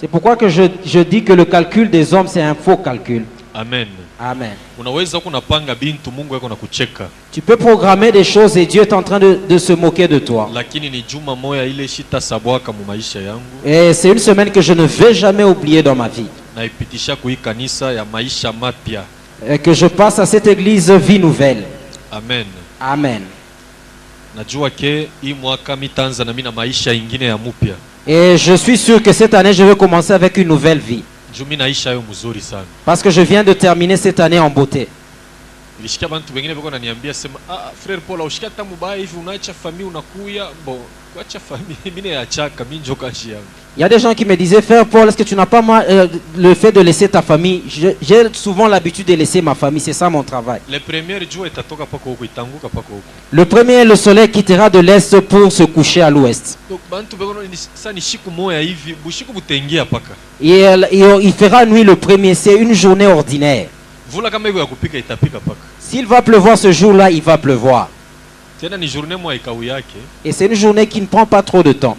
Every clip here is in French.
C'est pourquoi que je dis que le calcul des hommes c'est un faux calcul. Amen. Amen. Unaweza kunapanga bintu Mungu yako nakucheka. Tu peux programmer des choses et Dieu est en train de se moquer de toi. Lakini ni juma moya ile shita sabwaka mu maisha yangu. Et c'est une semaine que je ne vais jamais oublier dans ma vie. Naipitisha kui kanisa ya maisha mapya. Et que je passe à cette église vie nouvelle. Amen. Amen. Najua ke hii mwaka mitanza na mimi na maisha ingine ya mupya. Et je suis sûr que cette année je vais commencer avec une nouvelle vie. Jumi naisha yo mzuri sana. Parce que je viens de terminer cette année en beauté. Nilisikia bantu wengine bako naniambia sema frère Paul ushikia tamu baya hivi unaacha famille unakuya bon kuacha famille mimi naachaka mimi njoka nchi yangu. Il y a des gens qui me disaient frère Paul, est-ce que tu n'as pas le fait de laisser ta famille? J'ai souvent l'habitude de laisser ma famille, c'est ça mon travail. Le premier jour itatoka pako huko itanguka pako huko. Le premier, le soleil quittera de l'est pour se coucher à l'ouest. Donc bantu bako ça ni shiku moya hivi bushiku butengia paka. Et il fera nuit le premier, c'est une journée ordinaire. Vula kama iko ya kupika itapika paka. S'il va pleuvoir ce jour-là, il va pleuvoir. Tena ni journée moya ikau yake. Et c'est une journée qui ne prend pas trop de temps.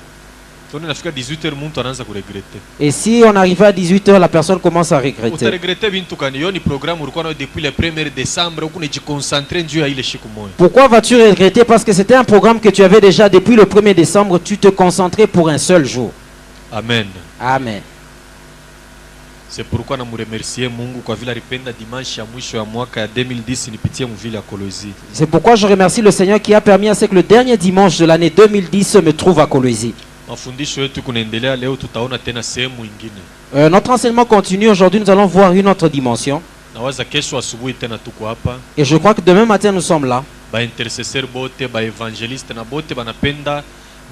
Tona nafika 18h muntu anaanza kuregretter. Et si on arrive à 18h, la personne commence à regretter. Utaregretter bintu kani yo ni programme ulikuwa nayo depuis le 1er décembre huko unajiconcentrer njoo ya ile shiku moya. Pourquoi vas-tu regretter? Parce que c'était un programme que tu avais déjà depuis le 1er décembre, tu te concentrais pour un seul jour. Amen. Amen. C'est pourquoi namuremercier Mungu kwa vile alipenda dimanche ya mwisho ya mwaka ya 2010 nipitie mvile ya Kolwezi. C'est pourquoi je remercie le Seigneur qui a permis à ce que le dernier dimanche de l'année 2010 me trouve à Kolwezi. Mafundisho yetu kunaendelea leo tutaona tena sehemu nyingine. Notre enseignement continue. Aujourd'hui, nous allons voir une autre dimension. Nawaza kesho asubuhi tena tuko hapa. Et je crois que demain matin, nous sommes là. Ba intercesseur bote, ba evangeliste na bote banapenda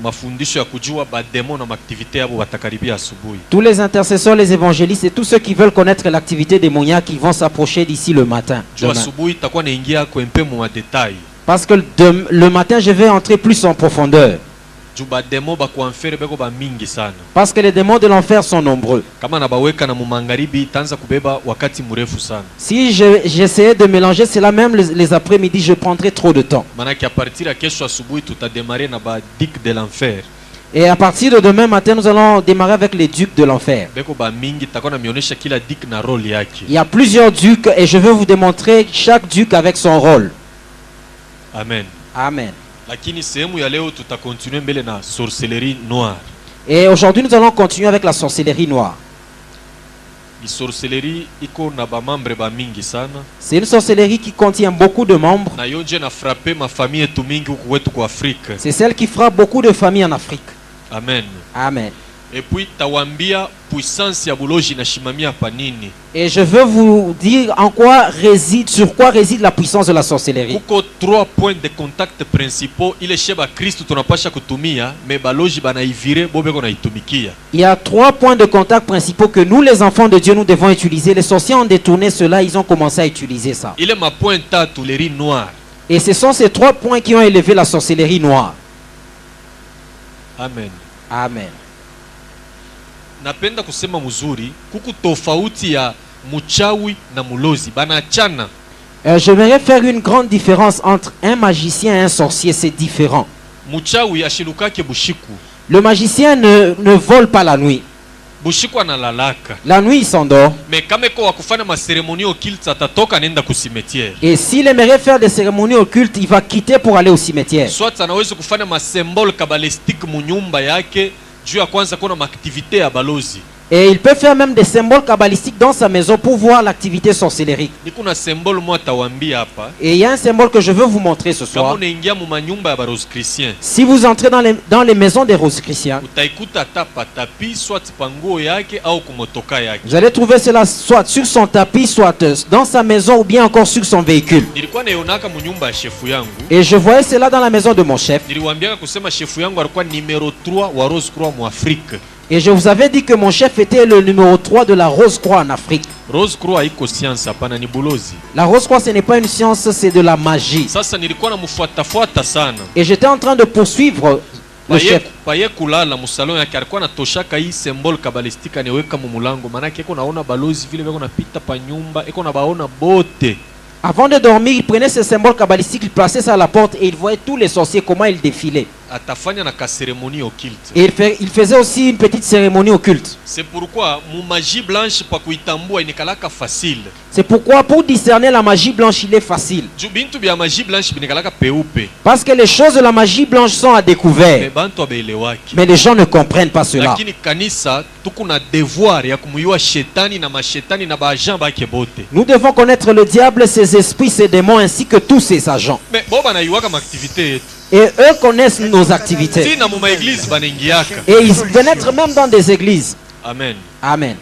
mafundisho ya kujua ba demo na activité yabo batakaribia asubuhi. Tous les intercesseurs, les évangélistes et tous ceux qui veulent connaître l'activité démoniaque, qui vont s'approcher d'ici le matin. Asubuhi takuwa naingia kwa mpe mu détail. Parce que le matin, je vais entrer plus en profondeur. Parce que les démons de l'enfer sont nombreux. Si j'essayais de mélanger cela, même les après-midi, je prendrais trop de temps. Et à partir de demain matin, nous allons démarrer avec les ducs de l'enfer. Il y a plusieurs ducs et je vais vous démontrer chaque duc avec son rôle. Amen. Amen. Lakini sehemu ya leo tutakontinue mbele na sorcellerie noire. Et aujourd'hui nous allons continuer avec la sorcellerie noire. Ni sorcellerie iko na ba membre ba mingi sana. C'est une sorcellerie qui contient beaucoup de membres. Na yonje na frapper ma famille yetu mingi huku wetu kwa Afrique. C'est celle qui frappe beaucoup de familles en Afrique. Amen. Amen. Et puis tawambia puissance ya buloji na shimamia panini. Et je veux vous dire sur quoi réside la puissance de la sorcellerie. Kuko 3 points de contact principaux ile sheba Kristo tunapasha kutumia me baloji banaivire bobeko na itumikia. Il y a 3 points de contact principaux que nous les enfants de Dieu nous devons utiliser. Les sorciers ont détourné cela, ils ont commencé à utiliser ça. Ile ma point tatu leri noir. Et ce sont ces 3 points qui ont élevé la sorcellerie noire. Amen. Amen. Napenda kusema mzuri kuku tofauti ya muchawi na mulozi banachana. J'aimerais faire une grande différence entre un magicien et un sorcier, c'est différent. Muchawi ashilukake bushiku. Le magicien ne vole pas la nuit. Bushiku analalaka. La nuit il s'endort. Mais kama iko wakufanya ma cérémonie occulte atatoka nenda ku cimetière. Et s'il aimerait faire des cérémonies occultes, il va quitter pour aller au cimetière. Soit anaweza kufanya ma symbole kabbalistique mu nyumba yake. Et il peut faire même des symboles kabbalistiques dans sa maison pour voir l'activité sorcellérique. Et il y a un symbole que je veux vous montrer ce soir. Si vous entrez dans les maisons des rosicruciens, vous allez trouver cela soit sur son tapis, soit dans sa maison ou bien encore sur son véhicule. Et je voyais cela dans la maison de mon chef. Et je vous avais dit que mon chef était le numéro 3 de la Rose-Croix en Afrique. Rose-Croix iko science hapana ni bulozi. La Rose-Croix ce n'est pas une science, c'est de la magie. Sasa nilikuwa namfuatafuata sana. Et j'étais en train de poursuivre le chef. Paye kulala musalon yake alikuwa anatoshaka hii symbole kabbalistique aneweka mu mulango maana yake iko naona balozi vile vile napita pa nyumba iko na baona bote. Avant de dormir, il prenait ce symbole kabbalistique, il plaçait ça à la porte et il voyait tous les sorciers comment ils défilaient. atafanya na ka cérémonie occulte. Et il faisait aussi une petite cérémonie occulte. C'est pourquoi mu magie blanche pa kuitambua inikalaka facile. C'est pourquoi pour discerner la magie blanche, il est facile. Ju bintu bya magie blanche binikalaka peupe. Parce que les choses de la magie blanche sont à Me découvert. bantu abeelewaki. Mais les gens ne comprennent pas cela. Lakini kanisa tukuna devoir ya kumuyua shetani na mashetani na baagent bake bote. Nous devons connaître le diable, ses esprits, ses démons ainsi que tous ses agents. Mais boba na yuwaka ma activité yetu. Et eux connaissent nos activités. Tina mu ma église banengiaka. Et ils pénètrent même dans des églises. Amen. Amen.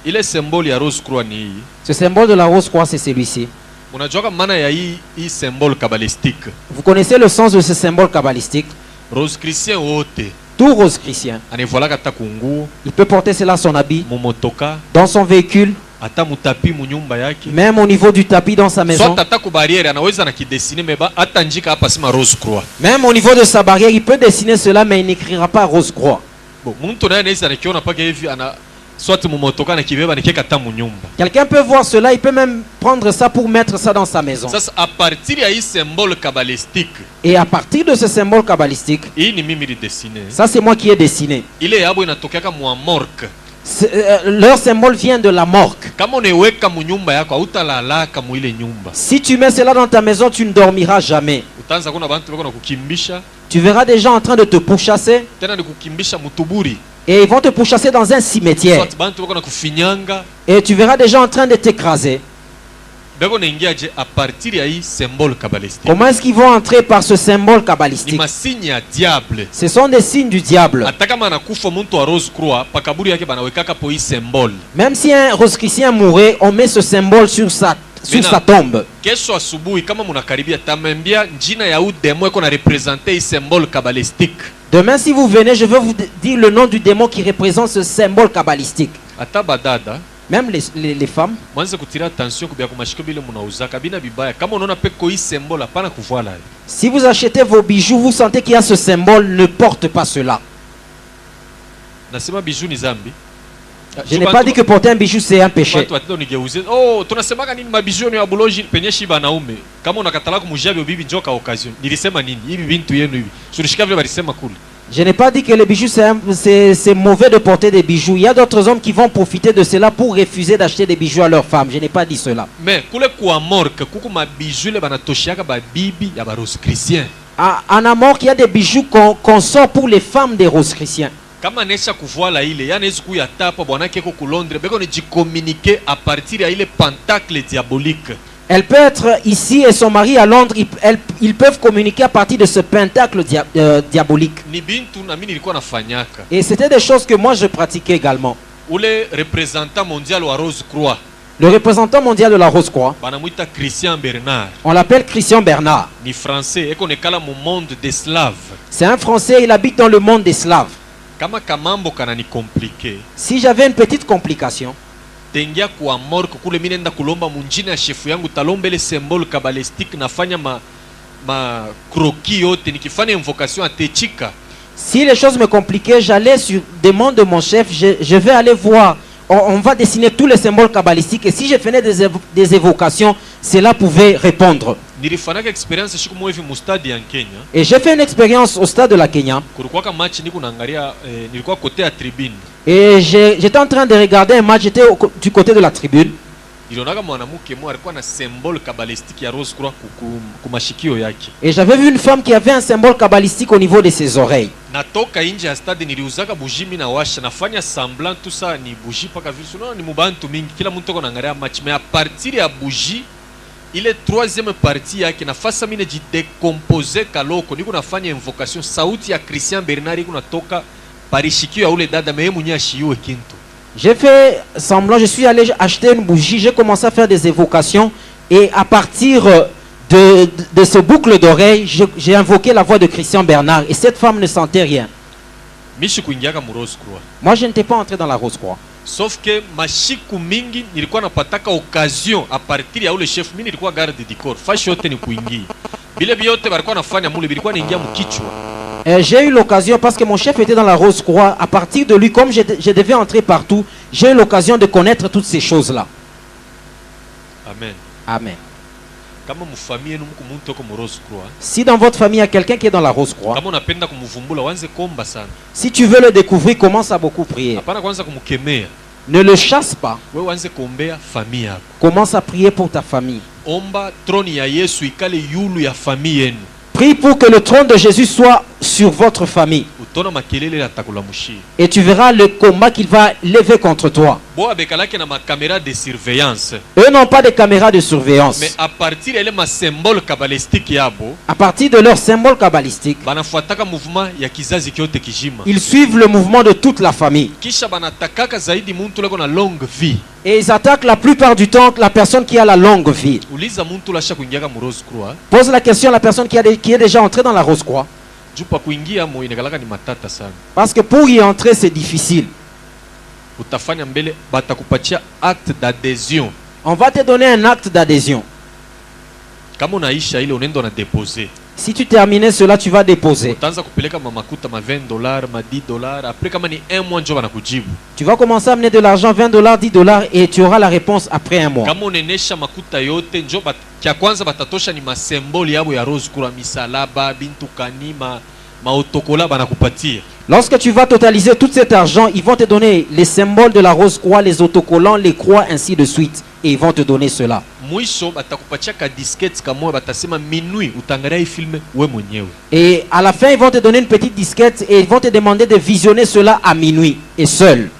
Il est symbole ya rose croix ni hii. Ce symbole de la rose croix, c'est celui-ci. Unajuaka maana ya hii symbole kabbalistique. Vous connaissez le sens de ce symbole kabbalistique? Rose chrétien wote Tout rose chrétien, anevolaka ata kunguo il peut porter cela à son habit, mumotoka dans son véhicule, ata mutapi munyumba yake. même au niveau du tapis dans sa maison. Soit ata ku barrière anaweza na kidesine meba ata njika hapa sima rose croix. Même au niveau de sa barrière, il peut dessiner cela, mais il n'écrira pas rose croix. Bon, muntu naye anaweza nakiona paka hivi ana soit mumotoka na kibeba nikeka ata munyumba. Quelqu'un peut voir cela, il peut même prendre ça pour mettre ça dans sa maison. Sasa a partir ya hii symbole kabbalistique, Et à partir de ce symbole kabbalistique, hii ni mimi li dessiner. ça c'est moi qui ai dessiné. Ile yabo inatokea mu amorque. Leur symbole vient de la morgue. Kama uneweka munyumba yako hutalalaka mu ile nyumba. Si tu mets cela dans ta maison, tu ne dormiras jamais. Utaanza kuna bantu bako na kukimbisha, Tu verras des gens en train de te pourchasser tena ni kukimbisha mutuburi. et ils vont te pourchasser dans un cimetière. Soit bantu bako na kufinyanga. Et tu verras des gens en train de t'écraser. Bako naingiaje a partir ya hii symbole kabbalistique. Comment est-ce qu'ils vont entrer par ce symbole Ni kabbalistique? masigne ya diable. Ce sont des signes du diable. Hata kama anakufa muntu wa rose croix, pakaburi yake banawekaka po hii symbole. Même si un rose chrétien mourait, on met ce symbole sur sa tombe. Kesho asubuhi kama munakaribia tamembia njina ya u demo eko na representer hii symbole kabbalistique. Demain, si vous venez, je vais vous dire le nom du démon qui représente ce symbole kabbalistique. Ata badada Même les femmes, mwanze kutira attention kubya kumashiko bile munauzaka bina bibaya. Kama unaona peko hii symbole hapana kuvala. si vous achetez vos bijoux, vous sentez qu'il y a ce symbole, ne porte pas cela. Nasema bijou ni zambi. Je n'ai pas dit que porter un bijou c'est un péché. Watu watendo nigeuze. Oh, tunasemaka nini mabijou ni ya buloji penye shiba naume. Kama unakatala kumujabio bibi njoka occasion. Nilisema nini? Hivi bintu yenu hivi. Surishika vile balisema kule. Je n'ai pas dit que les bijoux c'est mauvais de porter des bijoux. Il y a d'autres hommes qui vont profiter de cela pour refuser d'acheter des bijoux à leurs femmes. Je n'ai pas dit cela. Mais kule kwa morgue kuku mabijou le banatoshiaka ba bibi ya ba rose chrétien. En amour, il y a des bijoux qu'on sort pour les femmes des roses chrétiens. Kama nesha kuvoila ile yanaweza kuya tapa bwanake ko ku Londres beko ni communiquer à partir ya ile pentacle diabolique. Elle peut être ici et son mari à Londres, ils peuvent communiquer à partir de ce pentacle diabolique. Ni bintu na mimi nilikuwa nafanyaka. Et c'était des choses que moi je pratiquais également. Ule représentant mondial wa Rose Croix Le représentant mondial de la Rose Croix, banamuita Christian Bernard. on l'appelle Christian Bernard. Ni français eko nekala mu monde des slaves. C'est un Français, il habite dans le monde des Slaves. Kama kamambo kana ni compliqué. Si j'avais une petite complication, Tengia kwa morgue kule mimi nenda kulomba munjina ya shefu yangu talomba ile symbole kabbalistique nafanya ma croquis yote nikifanya invocation atechika. si les choses me compliquaient, j'allais sur demande de mon chef, je vais aller voir. On va dessiner tous les symboles kabbalistiques et si je faisais des évocations, cela pouvait répondre. Nilifanaka experience siku moja hivi mustadi ya Kenya. Et j'ai fait une expérience au stade de la Kenya. Kulikuwa kama match niko naangalia nilikuwa côté ya tribune. Et j'étais en train de regarder un match, j'étais du côté de la tribune. Nilionaka mwanamke mmoja alikuwa na symbole kabbalistique ya Rose Croix kumashikio yake. Et j'avais vu une femme qui avait un symbole kabbalistique au niveau de ses oreilles. Natoka nje ya stade niliuzaka bougie mimi na washa nafanya semblant tout ça ni bougie paka vile unaona ni mubantu mingi kila mtu ako naangalia match mais à partir ya bougie ile troisième partie yake nafasa mimi najidecomposer kaloko niko nafanya invocation sauti ya Christian Bernard iko natoka parishikio ya ule dada mais mwenye ashiwe kintu. J'ai fait semblant, je suis allé acheter une bougie, j'ai commencé à faire des évocations et à partir de ce boucle d'oreille, j'ai invoqué la voix de Christian Bernard et cette femme ne sentait rien. Mishi kuingiaka mu Rose Croix. Moi je n'étais pas entré dans la Rose Croix. Sauf que mashiku mingi nilikuwa napataka occasion a partir ya ule chef mimi nilikuwa garde du corps. Fashi yote ni kuingia. Bile biote balikuwa nafanya mule bilikuwa niingia mkichwa. J'ai eu l'occasion, parce que mon chef était dans la Rose Croix, à partir de lui, comme je devais entrer partout, j'ai eu l'occasion de connaître toutes ces choses-là. Amen. Amen. kama mufamie yenu mko muntu ko mu Rose Croix, Si dans votre famille il y a quelqu'un qui est dans la Rose Croix, kama unapenda kumuvumbula wanze komba sana. si tu veux le découvrir, commence à beaucoup prier. Hapana kwanza kumkemea. Ne le chasse pas. Wewe wanze kuombea famille yako. Commence à prier pour ta famille. Omba troni ya Yesu ikale yulu ya famille yenu. Prie pour que le trône de Jésus soit sur votre famille. Utona makelele atakulamushia. Et tu verras le combat qu'il va lever contre toi. Bo abekalake na makamera de surveillance. Eux n'ont pas de caméras de surveillance. Mais à partir ya ile ma symbole kabbalistique yabo, À partir de leur symbole kabbalistique, banafuataka mouvement ya kizazi kyote kijima. ils suivent le mouvement de toute la famille. Kisha banatakaka zaidi muntu leko na longue vie. Et ils attaquent la plupart du temps la personne qui a la longue vie. Uliza muntu lasha kuingiaka mu Rose Croix. Pose la question à la personne qui est déjà entrée dans la Rose Croix. Jupa kuingia mo inakalaka ni matata sana. Parce que pour y entrer, c'est difficile. Utafanya mbele batakupatia acte d'adhésion. On va te donner un acte d'adhésion. Kama unaisha ile unaenda na déposer. Si tu termines cela, tu vas déposer. Utaanza kupeleka mamakuta ma $20, ma $10. Après kama ni 1 mois njo banakujibu. Tu vas commencer à amener de l'argent, $20, $10, et tu auras la réponse après un mois. Kama unenesha makuta yote njo kia kwanza batatosha ni masemboli yabo ya Rose Croix, misalaba, bintu kanima, maotokola banakupatia. Lorsque tu vas totaliser tout cet argent, ils vont te donner les symboles de la Rose Croix, les autocollants, les croix, ainsi de suite. Et ils vont te donner cela. Mwisho batakupatia ka disquette kamoja batasema minuit utangalia filme we mwenyewe. Et à la fin, ils vont te donner une petite disquette et ils vont te demander de visionner cela à minuit et seul.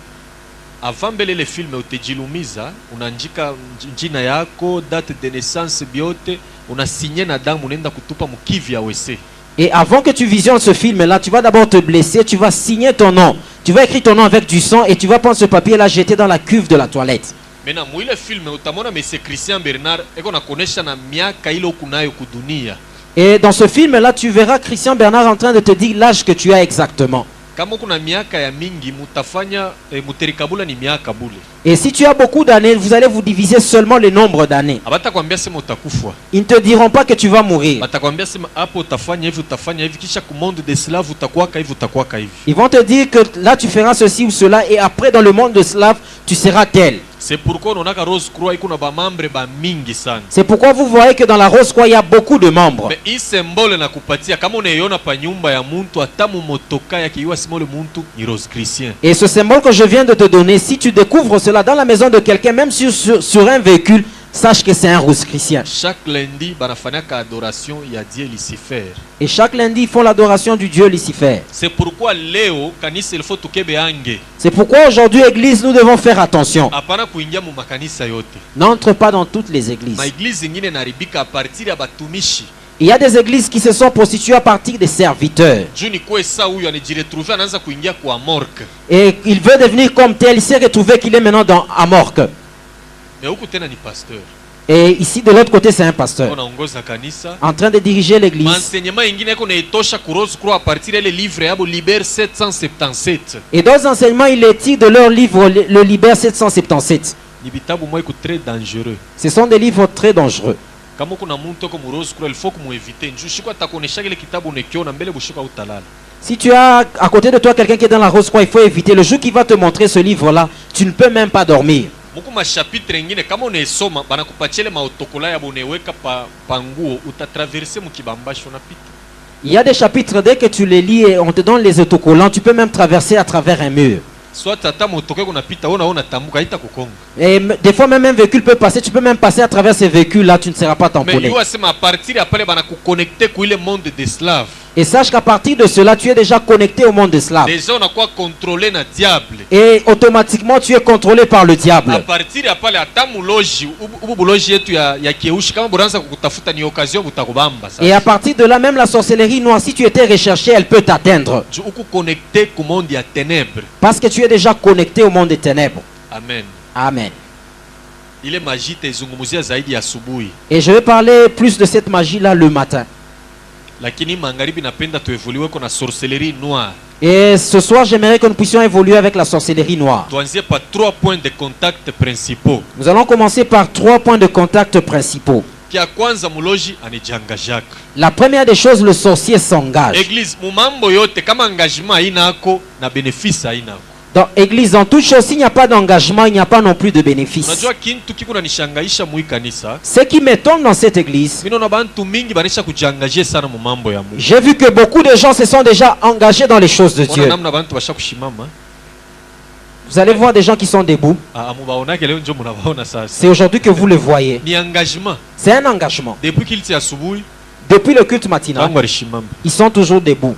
Avant mbele le film utajilumiza, unaandika jina yako, date de naissance biote, unasigner na damu unaenda kutupa mukivi ya WC. Et avant que tu visionnes ce film-là, tu vas d'abord te blesser, tu vas signer ton nom. Tu vas écrire ton nom avec du sang et tu vas prendre ce papier-là, jeter dans la cuve de la toilette. Maintenant, mwile film utamona Monsieur Christian Bernard eko na konesha na miaka ile ukunayo kudunia. Et dans ce film-là, tu verras Christian Bernard en train de te dire l'âge que tu as exactement. Kama kuna miaka ya mingi mutafanya muterikabula ni miaka bule. Et si tu as beaucoup d'années, vous allez vous diviser seulement le nombre d'années. Abatakwambia sema utakufa. Ils ne te diront pas que tu vas mourir. Batakwambia sema hapo utafanya hivi kisha ku monde de slave utakuwaka hivi. Ils vont te dire que là tu feras ceci ou cela et après dans le monde de slave, tu seras tel. C'est pourquoi on a Rose Croix iko na ba membre ba mingi sana. C'est pourquoi vous voyez que dans la Rose Croix, il y a beaucoup de membres. Mais hii symbole nakupatia kama unaiona pa nyumba ya muntu atamu motoka yake iwa simole muntu ni Rose Christian. Et ce symbole que je viens de te donner, si tu découvres cela dans la maison de quelqu'un, même sur un véhicule, sache que c'est un Rose Christian. Chaque lundi banafanyaka adoration ya Dieu Lucifer. Et chaque lundi, ils font l'adoration du Dieu Lucifer. C'est pourquoi leo kanisa il faut tukebe ange. C'est pourquoi aujourd'hui, Église, nous devons faire attention. Apana kuingia mu makanisa yote. N'entre pas dans toutes les églises. Ma église zingine naribika a partir ya batumishi. Il y a des églises qui se sont prostituées à partir des serviteurs. Juni kwa esa huyu anajiretrouver anaanza kuingia kwa morgue. Et il veut devenir comme tel. Il s'est retrouvé qu'il est maintenant à morgue. Mais huku tena ni pasteur. Et ici, de l'autre côté, c'est un pasteur Onaongoza kanisa. en train de diriger l'église. Enseignement ingine yako naitosha ku Rose Croix a partir ya le livre yabo Liber 777. Et dans enseignements, il les tire de leur livre, le Liber 777. Ni bitabu moja iko très dangereux. Ce sont des livres très dangereux. Kama kuna muntu ko mu Rose Croix il faut kumueviter. Njushiko atakuonesha ile kitabu unekiona mbele bushika utalala. Si tu as à côté de toi quelqu'un qui est dans la Rose Croix, il faut éviter. Le jour qu'il va te montrer ce livre-là, tu ne peux même pas dormir. Muku mashapitre ingine kama unaisoma banakupatia ile maotokola ya boneweka pa nguo utatraverser mukibambasho unapita. Il y a des chapitres, dès que tu les lis et on te donne les autocollants, tu peux même traverser à travers un mur. Soit tata motoka unapita ona tambuka ita kukonga. Et des fois même un véhicule peut passer, tu peux même passer à travers ces véhicules-là, tu ne seras pas Mais tamponné. yo asema a partir ya pale banakuconnecter ku ile monde des slaves. Et sache qu'à partir de cela, tu es déjà connecté au monde de slaves. Déjà unakuwa contrôlé na diable. Et automatiquement, tu es contrôlé par le A diable. partir ya pale ata muloji ubu buloji yetu ya keushi kama buranza kukutafuta ni occasion butakubamba sasa. Et à partir de là, même la sorcellerie noire, si tu étais recherché, elle peut t'atteindre. Tu uku connecté ku monde ya ténèbres. Parce que tu es déjà connecté au monde des ténèbres. Amen. Amen. Ile magie tezungumzia zaidi ya asubuhi. Et je vais parler plus de cette magie-là le matin. Lakini magharibi napenda tuevoluwe kwa na sorcellerie noire. Et ce soir, j'aimerais que nous puissions évoluer avec la sorcellerie noire. Tuanzie par 3 points de contact principaux. Nous allons commencer par 3 points de contact principaux. Kia kwanza muloji anijiangajaka. La première des choses, le sorcier s'engage. Église mumambo yote kama engagement hainako na bénéfice hainako. Dans l'église, dans toute chose, s'il n'y a pas d'engagement, il n'y a pas non plus de bénéfice. Unajua kintu kiko nanishangaisha mwi kanisa. Ce qui m'étonne dans cette église, Mimi naona bantu mingi banisha kujiangaje sana mu mambo ya Mungu. j'ai vu que beaucoup de gens se sont déjà engagés dans les choses de Ona Dieu. namna bantu basha kushimama. Vous allez voir des gens qui sont debout. Amubaonake leo njo munabaona sasa. C'est aujourd'hui que vous le voyez. Ni engagement. C'est un engagement. Depuis kiliti asubuhi Depuis le culte matinal, bangu alishimama. ils sont toujours debout.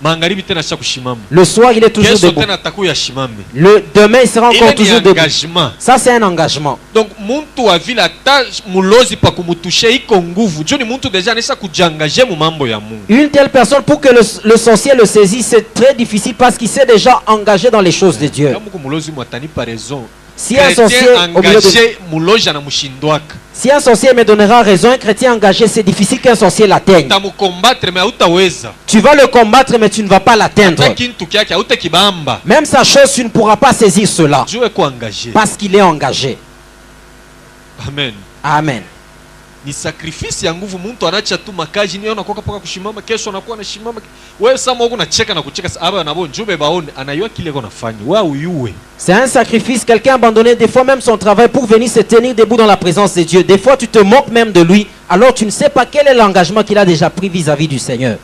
Magharibi tena sha kushimama. Le soir, il est toujours Kesho debout. tena atakuya shimame. Le demain, il sera encore Ile ni toujours debout. engagement. Ça, c'est un engagement. Donc muntu wa vile ata mulozi pa kumutushe iko nguvu. Jo ni muntu deja anisha kujiangaje mu mambo ya Mungu. Une telle personne, pour que le sorcier le saisisse, c'est très difficile parce qu'il s'est déjà engagé dans les choses de Dieu. Kama mulozi mwatani pa raison. Si un sorcier, au milieu de- engagé mulozi anamushindwaka. si un sorcier me donnera raison, un chrétien engagé, c'est difficile qu'un sorcier l'atteigne. Utamukombattre mais hautaweza. Tu vas le combattre, mais tu ne vas pas l'atteindre. Hata kintu kyake hautakibamba. Même sa chose, tu ne pourras pas saisir cela Juu eko engagé. parce qu'il est engagé. Amen. Amen. Ni sacrifice ya nguvu muntu anacha tu makaji ni anakuwa paka kushimama kesho anakuwa anashimama. Wewe sama huko unacheka na kucheka aba nabo njube baone anayua kile konafanya. Wewe uyue. C'est un sacrifice. Quelqu'un a abandonné des fois même son travail pour venir se tenir debout dans la présence de Dieu. Des fois, tu te moques même de lui. Alors, tu ne sais pas quel est l'engagement qu'il a déjà pris vis-à-vis du Seigneur.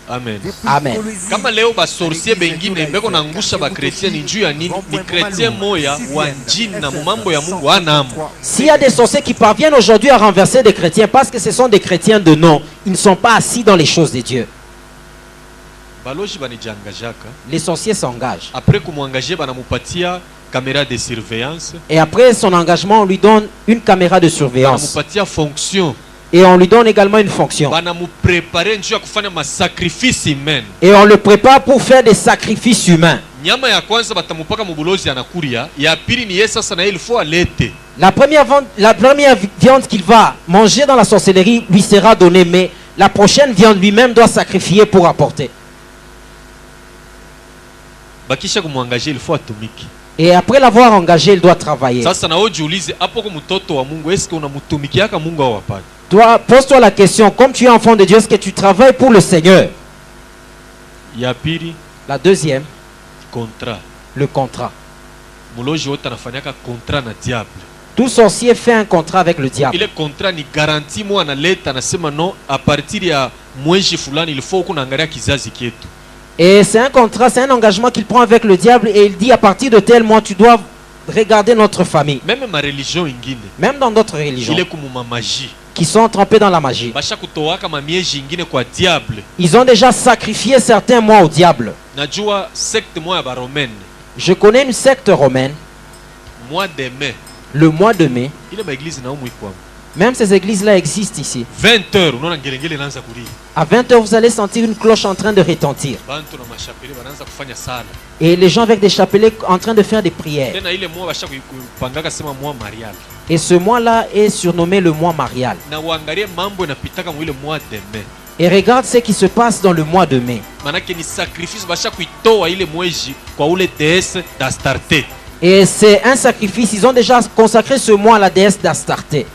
Amen. Amen. Kama leo ba sorcier bengine beko naangusha ba chrétien ni juu ya nini? Ni chrétien moya wa njini na mambo ya Mungu anamu. S'il y a des sorciers qui parviennent aujourd'hui à renverser des chrétiens parce que ce sont des chrétiens de nom, ils ne sont pas assis dans les choses de Dieu. Baloji banijangajaka. Les sorciers s'engagent. Après kumwangaje banamupatia caméra de surveillance. Et après son engagement, on lui donne une caméra de surveillance. Banamupatia fonction. Et on lui donne également une fonction. Banamuprepare njuu ya kufanya masacrifice humain. Et on le prépare pour faire des sacrifices humains. Nyama ya kwanza batamupaka mubulozi anakuria, ya pili ni yeye sasa na il faut alete. La première viande qu'il va manger dans la sorcellerie lui sera donnée, mais la prochaine viande lui-même doit sacrifier pour apporter. Bakisha kumwangaje il faut atumiki. Et après l'avoir engagé, il doit travailler. Sasa na wewe jiulize hapo kwa mtoto wa Mungu, est-ce que unamtumikiaka Mungu au hapana? Pose-toi la question, comme tu es enfant de Dieu, est-ce que tu travailles pour le Seigneur? Ya pili, La deuxième, contrat. le contrat. Muloji wote anafanyaka contrat na diable. Tout sorcier fait un contrat avec le diable. Ile contrat ni garanti mwa analeta, anasema no, a partir ya mwezi fulani il faut kunaangalia kizazi kietu. Et c'est un contrat, c'est un engagement qu'il prend avec le diable et il dit à partir de tel mois, tu dois regarder notre famille. Même ma religion ingine. Même dans d'autres religions Ile kumuma magie. qui sont trempées dans la magie. Basha kutoaka mamieji ingine kwa diable. Ils ont déjà sacrifié certains mois au diable. Najua secte moya ba romaine. Je connais une secte romaine, Mois de mai. le mois de mai. Ile ba église na umu ikwa. Même ces églises-là existent ici. 20h unaona ngelengele naanza kulia. À 20 h, vous allez sentir une cloche en train de retentir. Bantu na mashapeli banaanza kufanya sala. Et les gens avec des chapelets en train de faire des prières. Tena ile moa basha kupangaka sema moa marial. Et ce mois-là est surnommé le mois marial. Na uangalie mambo yanapitaka mu ile mois de mai. Et regarde ce qui se passe dans le mois de mai. Manake ni sacrifice basha kuitoa ile mwezi kwa ule déesse d'Astarte. Et c'est un sacrifice. Ils ont déjà consacré ce mois à la déesse d'Astarté.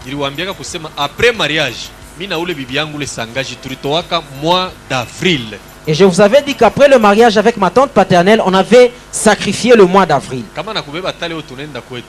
Niliwaambiaka kusema après mariage, mimi na ule bibi yangu ule sangaji tulitoaka mois d'avril. Et je vous avais dit qu'après le mariage avec ma tante paternelle, on avait sacrifié le mois d'avril. Kama nakubeba tale wewe tunaenda kwetu.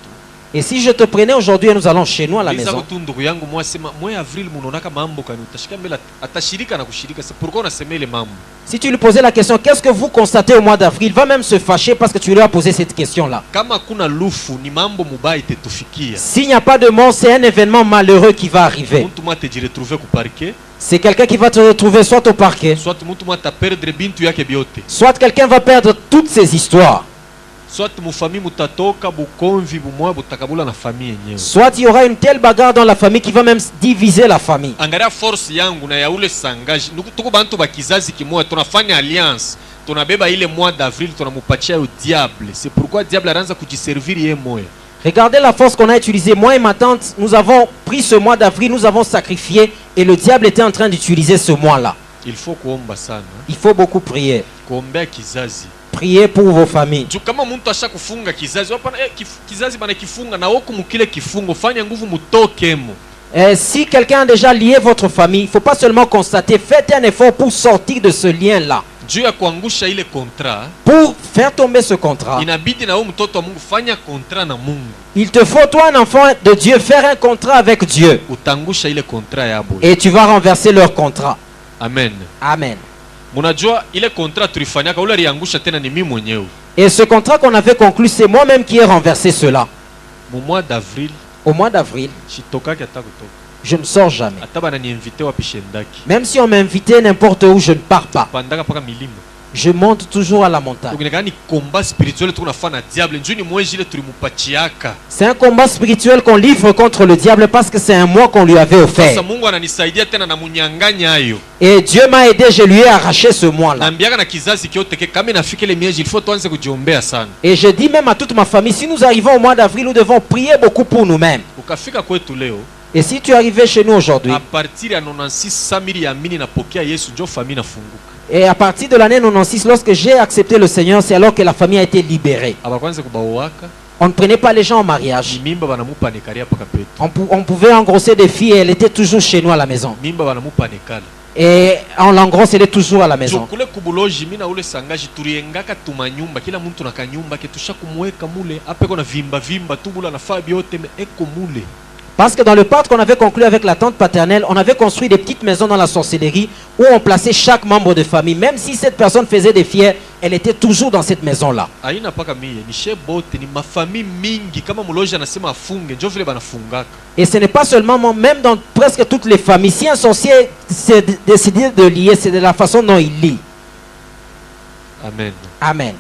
Et si je te prenais aujourd'hui et nous allons chez nous à la Liza maison, kutu ndugu yangu mwa sema mois avril munaonaka mambo kani utashika mbele atashirika na kushirika. C'est pourquoi unasema ile mambo. si tu lui posais la question, qu'est-ce que vous constatez au mois d'avril, il va même se fâcher parce que tu lui as posé cette question-là. Kama kuna lufu ni mambo mubaya itetufikia. S'il n'y a pas de mort, c'est un événement malheureux qui va arriver. Mtu mwa te retrouver ku parquet, C'est quelqu'un qui va te retrouver soit au parquet, soit mtu mwa ta perdre bintu yake biote. soit quelqu'un va perdre toutes ses histoires. Soit mufami mutatoka bukonvi bumwa butakabula na famille yenyewe. Soit il y aura une telle bagarre dans la famille qui va même diviser la famille. Angalia force yangu na ya ule sangaji. Tuko bantu ba kizazi kimoja tunafanya alliance. Tunabeba ile mois d'avril tunamupatia au diable. C'est pourquoi diable anaanza kujiservir yeye moya. Regardez la force qu'on a utilisée. Moi et ma tante, nous avons pris ce mois d'avril, nous avons sacrifié et le diable était en train d'utiliser ce mois-là. Il faut kuomba sana. Il faut beaucoup prier. Kuombea kizazi. Priez pour vos familles. Juu kama mtu asha kufunga kizazi, wapana kizazi bana kifunga na woko mukile kifungo, fanya nguvu mutokemo. Si quelqu'un a déjà lié votre famille, il ne faut pas seulement constater, faites un effort pour sortir de ce lien-là. juu ya kuangusha ile contrat, pour faire tomber ce contrat, inabidi na wewe mtoto wa Mungu fanya contrat na Mungu. il te faut, toi un enfant de Dieu, faire un contrat avec Dieu. Utangusha ile contrat yabo. Et tu vas renverser leur contrat. Amen. Amen. Munajua ile contrat tulifanyaka ule aliangusha tena ni mimi mwenyewe. Et ce contrat qu'on avait conclu, c'est moi-même qui ai renversé cela. Mu mois d'avril, Au mois d'avril, shitokaki hata kutoka. je ne sors jamais. Hata bana ni invité wapi shendaki. Même si on m'invitait n'importe où, je ne pars pas. Pandaka paka milima. Je monte toujours à la montagne. Tukionekana ni combat spirituel tunafanya diable. Njoo ni mweji ile tulimupachiaka. C'est un combat spirituel qu'on livre contre le diable parce que c'est un mois qu'on lui avait offert. Sasa Mungu ananisaidia tena na munyanganya hayo. Et Dieu m'a aidé, je lui ai arraché ce mois-là. Naambiaka na kizazi kiote ke kama inafika ile miezi il faut tuanze kujiombea sana. Et je dis même à toute ma famille, si nous arrivons au mois d'avril, nous devons prier beaucoup pour nous-mêmes. Ukafika kwetu leo, Et si tu es arrivé chez nous aujourd'hui, a partir ya 96,000 ya mini napokea Yesu njo famille nafunguka. et à partir de l'année 96, lorsque j'ai accepté le Seigneur, c'est alors que la famille a été libérée. Abakwanza kubawaka, On ne prenait pas les gens en mariage. mimba banamupa nekaria paka petu. On pouvait engrosser des filles et elle était toujours chez nous à la maison. Mimba banamupa nekala. Et on l'engrosse, elle est toujours à la maison. Kule kubuloji mina ule sangaji turiengaka tumanyumba kila mtu na kanyumba ke tusha kumweka mule apeko na vimba vimba tubula na fabi yote me eko mule. Parce que dans le pacte qu'on avait conclu avec la tante paternelle, on avait construit des petites maisons dans la sorcellerie où on plaçait chaque membre de famille. Même si cette personne faisait des fiers, elle était toujours dans cette maison-là. Aina paka mie ni shebote ni mafami mingi kama muloji anasema afunge njo vile banafungaka. Et ce n'est pas seulement moi, même dans presque toutes les familles. Si un sorcier s'est décidé de lier, c'est de la façon dont il lie. Amen. Amen.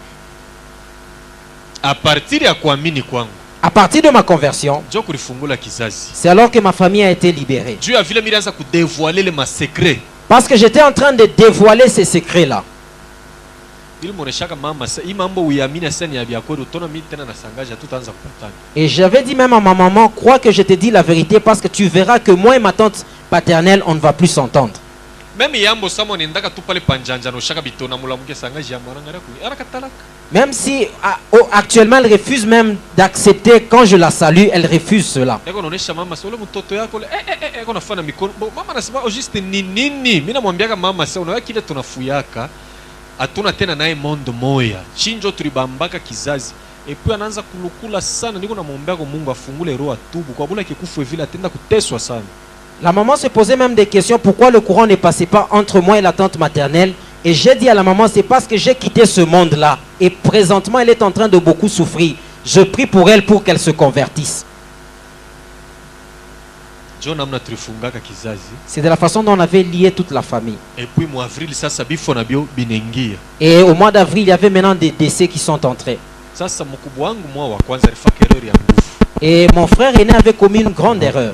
A partir ya kuamini kwangu À partir de ma conversion, njo kulifungula kizazi. c'est alors que ma famille a été libérée. Juu ya vile milianza kudevoiler le masekre. Parce que j'étais en train de dévoiler ces secrets-là. Ili moneshaka mama sa hii mambo uyamini sasa ni ya vya kweli utona mimi tena nasangaja tutaanza kupatana. Et j'avais dit même à ma maman, crois que je te dis la vérité parce que tu verras que moi et ma tante paternelle, on ne va plus s'entendre. Même yambo samo nendaka tu pale panjanja no shaka bitona mulamuke sangaji ya marangara ku arakatalaka. Même si actuellement elle refuse même d'accepter quand je la salue, elle refuse cela. Eko naonesha mama sio ule mtoto yako eko nafanya mikono. Mama anasema juste ni nini? Mimi namwambiaka mama sasa unaona kile tunafuyaka hatuna tena naye mondo moya. Chinjo tulibambaka kizazi. Et puis anaanza kulukula sana niko namwombea kwa Mungu afungule roho atubu kwa bula kikufu vile atenda kuteswa sana. La maman se posait même des questions, pourquoi le courant ne passait pas entre moi et la tante maternelle. Et j'ai dit à la maman, c'est parce que j'ai quitté ce monde-là. Et présentement, elle est en train de beaucoup souffrir. Je prie pour elle pour qu'elle se convertisse. C'est de la façon dont on avait lié toute la famille. Et puis, et au mois d'avril, il y avait maintenant des décès qui sont entrés. Et mon frère aîné avait commis une grande erreur.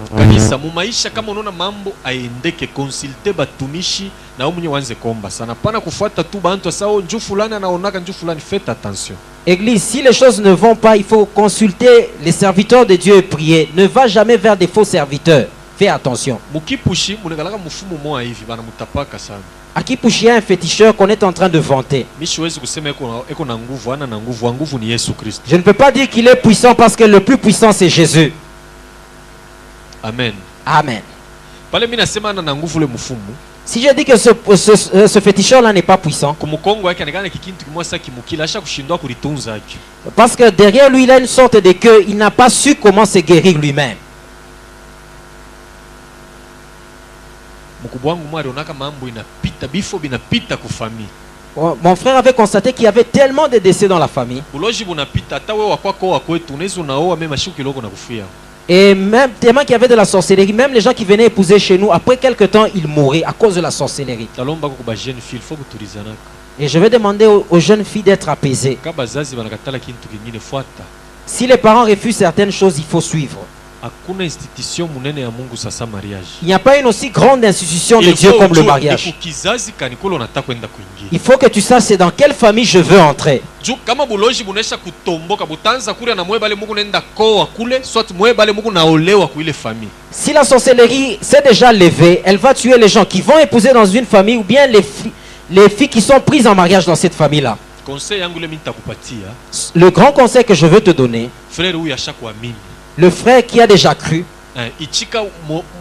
Église, si les choses ne vont pas, il faut consulter les serviteurs de Dieu et prier. Ne va jamais vers des faux serviteurs. Fais attention. À qui Kipushi, un féticheur qu'on est en train de vanter. Je ne peux pas dire qu'il est puissant parce que le plus puissant c'est Jésus. Amen. Amen. Si je dis que ce féticheur-là n'est pas puissant, parce que derrière lui il a une sorte de queue, il n'a pas su comment se guérir lui-même. Mon frère avait constaté qu'il y avait tellement de décès dans la famille. Et même tellement qu'il y avait de la sorcellerie, même les gens qui venaient épouser chez nous, après quelques temps, ils mouraient à cause de la sorcellerie. Et je vais demander aux jeunes filles d'être apaisées. Si les parents refusent certaines choses, il faut suivre. Il n'y a pas une aussi grande institution de Dieu comme le mariage. Il faut que tu saches c'est dans quelle famille je veux entrer. Si la sorcellerie s'est déjà levée, elle va tuer les gens qui vont épouser dans une famille ou bien les filles qui sont prises en mariage dans cette famille-là. Le grand conseil que je veux te donner, le frère qui a déjà cru, ichika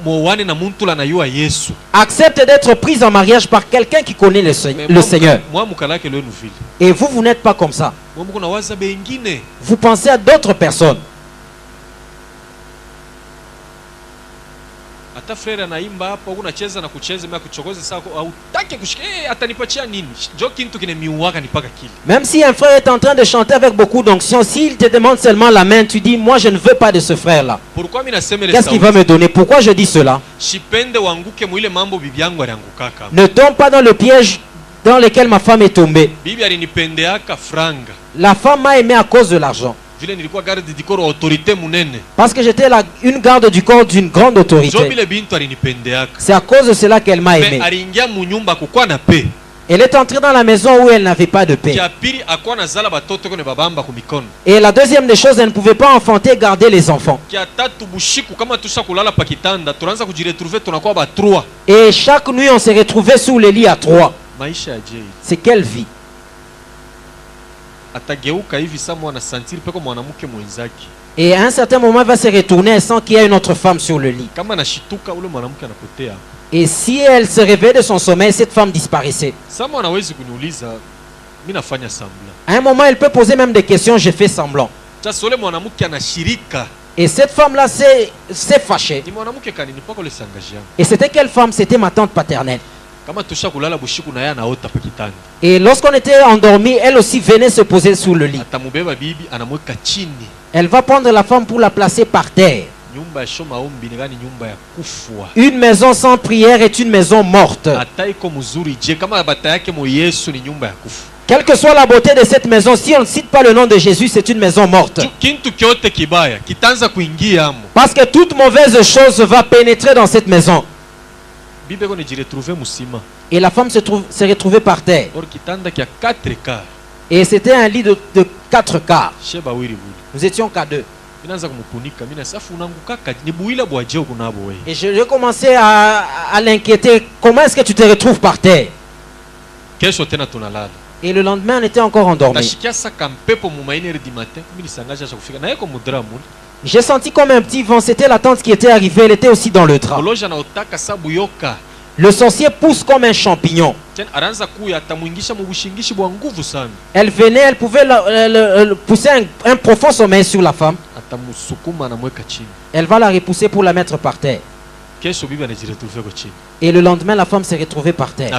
mowane na muntu la na yua Yesu. Accepte d'être prise en mariage par quelqu'un qui connaît le Seigneur. Moi mukalake lo vile. Et vous n'êtes pas comme ça. Moi mukuna waza bengine. Vous pensez à d'autres personnes. Ata frère anaimba hapa unacheza na kucheza mimi kuchokoza sako hautaki kushika atanipatia nini? Jo kintu kine miwaka nipaka kile. Même si un frère est en train de chanter avec beaucoup d'onction, s'il te demande seulement la main, tu dis moi je ne veux pas de ce frère là. Pourquoi mimi nasema ile Qu'est-ce qu'il va me donner? Pourquoi je dis cela? Shipende wanguke mwile mambo bibi yangu aliangukaka. Ne tombe pas dans le piège dans lequel ma femme est tombée. Bibi alinipendeaka franga. La femme m'a aimé à cause de l'argent. Vile nilikuwa garde du corps autorité munene. Parce que j'étais une garde du corps d'une grande autorité. C'est à cause de cela qu'elle m'a aimé. Elle est entrée dans la maison où elle n'avait pas de paix. Et la deuxième des choses, elle ne pouvait pas enfanter et garder les enfants. Et chaque nuit, on s'est retrouvés sous les lits à 3. C'est quelle vie? Et à un certain moment, elle va se retourner et sent qu'il y a une autre femme sur le lit. Et si elle se réveille de son sommeil, cette femme disparaissait. À un moment, elle peut poser même des questions, j'ai fait semblant. Et cette femme-là s'est fâchée. Et c'était quelle femme? C'était ma tante paternelle. Et lorsqu'on était endormi, elle aussi venait se poser sous le lit. Elle va prendre la femme pour la placer par terre. Une maison sans prière est une maison morte. Quelle que soit la beauté de cette maison, si on ne cite pas le nom de Jésus, c'est une maison morte. Parce que toute mauvaise chose va pénétrer dans cette maison. Et la femme s'est retrouvée par terre. Et c'était un lit de 4 quarts. Nous étions qu'à 2. Et je commençais à l'inquiéter. Comment est-ce que tu te retrouves par terre? Et le lendemain, on était encore endormi. J'ai senti comme un petit vent. C'était la tante qui était arrivée. Elle était aussi dans le drap. Le sorcier pousse comme un champignon. Elle venait, elle pouvait pousser un profond sommeil sur la femme. Elle va la repousser pour la mettre par terre. Et le lendemain, la femme s'est retrouvée par terre.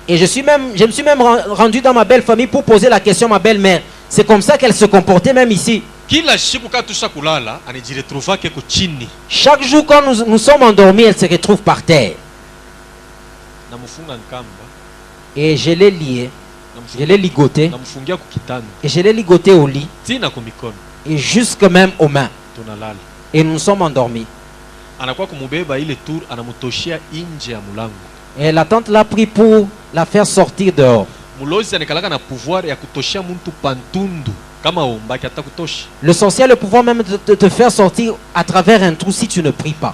Et je me suis même rendu dans ma belle famille pour poser la question à ma belle-mère. C'est comme ça qu'elle se comportait même ici. Chaque jour quand nous sommes endormis, elle se retrouve par terre. Et je l'ai lié. Je l'ai ligoté. Et je l'ai ligoté au lit. Et jusque même aux mains. Et nous sommes endormis. Et la tante l'a pris pour la faire sortir dehors. Le sorcier a le pouvoir même de te faire sortir à travers un trou si tu ne pries pas.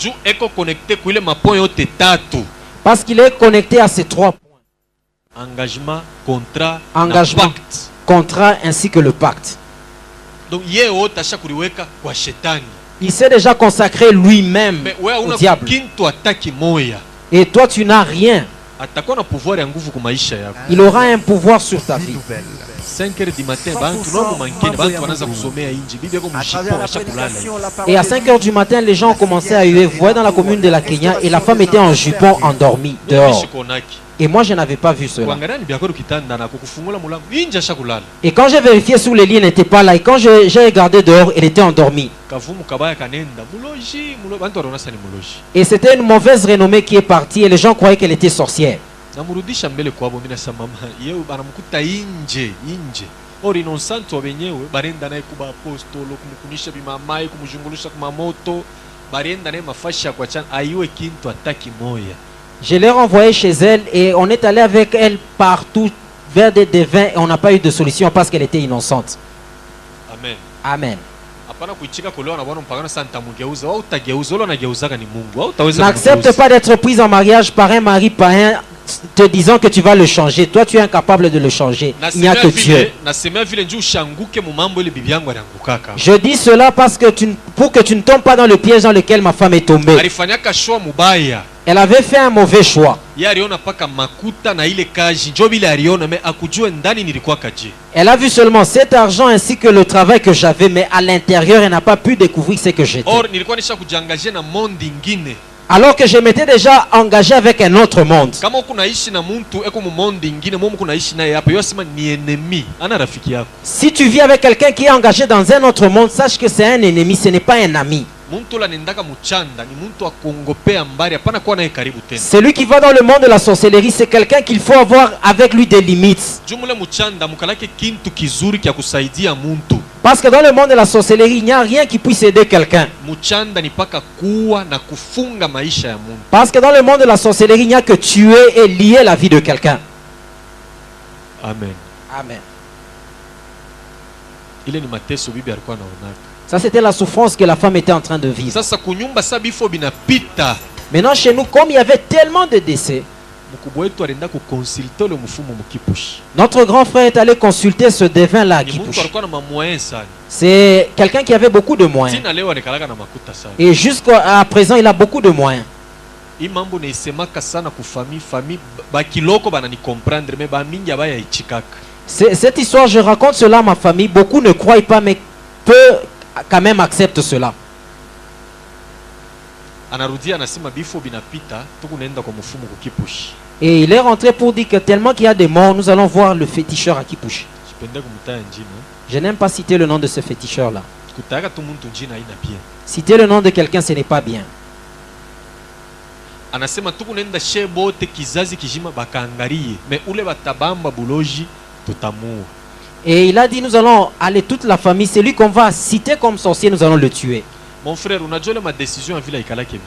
Parce qu'il est connecté à ces 3 points. Engagement, contrat ainsi que le pacte. Donc, il s'est déjà consacré lui-même au diable. Et toi tu n'as rien. Il aura un pouvoir sur ta vie. 5 heures du matin, et à 5 heures du matin, les gens ont commencé à huer. Vous voyez dans la commune de la Kenya, et la femme était en jupon endormie dehors. Et moi, je n'avais pas vu cela. Et quand j'ai vérifié sous les lits, elle n'était pas là. Et quand j'ai regardé dehors, elle était endormie. Et c'était une mauvaise renommée qui est partie. Et les gens croyaient qu'elle était sorcière. Je l'ai renvoyée chez elle et on est allé avec elle partout vers des devins et on n'a pas eu de solution parce qu'elle était innocente. Amen. Amen. N'accepte pas d'être prise en mariage par un mari païen te disant que tu vas le changer. Toi, tu es incapable de le changer. Il n'y a que Dieu. Je dis cela parce que pour que tu ne tombes pas dans le piège dans lequel ma femme est tombée. Elle avait fait un mauvais choix. Elle a vu seulement cet argent ainsi que le travail que j'avais, mais à l'intérieur, elle n'a pas pu découvrir ce que j'étais. Alors que je m'étais déjà engagé avec un autre monde. Si tu vis avec quelqu'un qui est engagé dans un autre monde, sache que c'est un ennemi, ce n'est pas un ami. Celui qui va dans le monde de la sorcellerie, c'est quelqu'un qu'il faut avoir avec lui des limites. Parce que dans le monde de la sorcellerie, il n'y a rien qui puisse aider quelqu'un. Parce que dans le monde de la sorcellerie, il n'y a que tuer et lier la vie de quelqu'un. Amen. Amen. Ça, c'était la souffrance que la femme était en train de vivre. Maintenant, chez nous, comme il y avait tellement de décès, notre grand frère est allé consulter ce devin-là à Kipush. C'est quelqu'un qui avait beaucoup de moyens. Et jusqu'à présent, il a beaucoup de moyens. Cette histoire, je raconte cela à ma famille. Beaucoup ne croient pas, mais peu quand même acceptent cela. Et il est rentré pour dire que tellement qu'il y a des morts, nous allons voir le féticheur à Kipush. Je n'aime pas citer le nom de ce féticheur-là. Citer le nom de quelqu'un, ce n'est pas bien. Et il a dit, nous allons aller toute la famille, celui qu'on va citer comme sorcier, nous allons le tuer. Mon frère, ma décision en ville bien.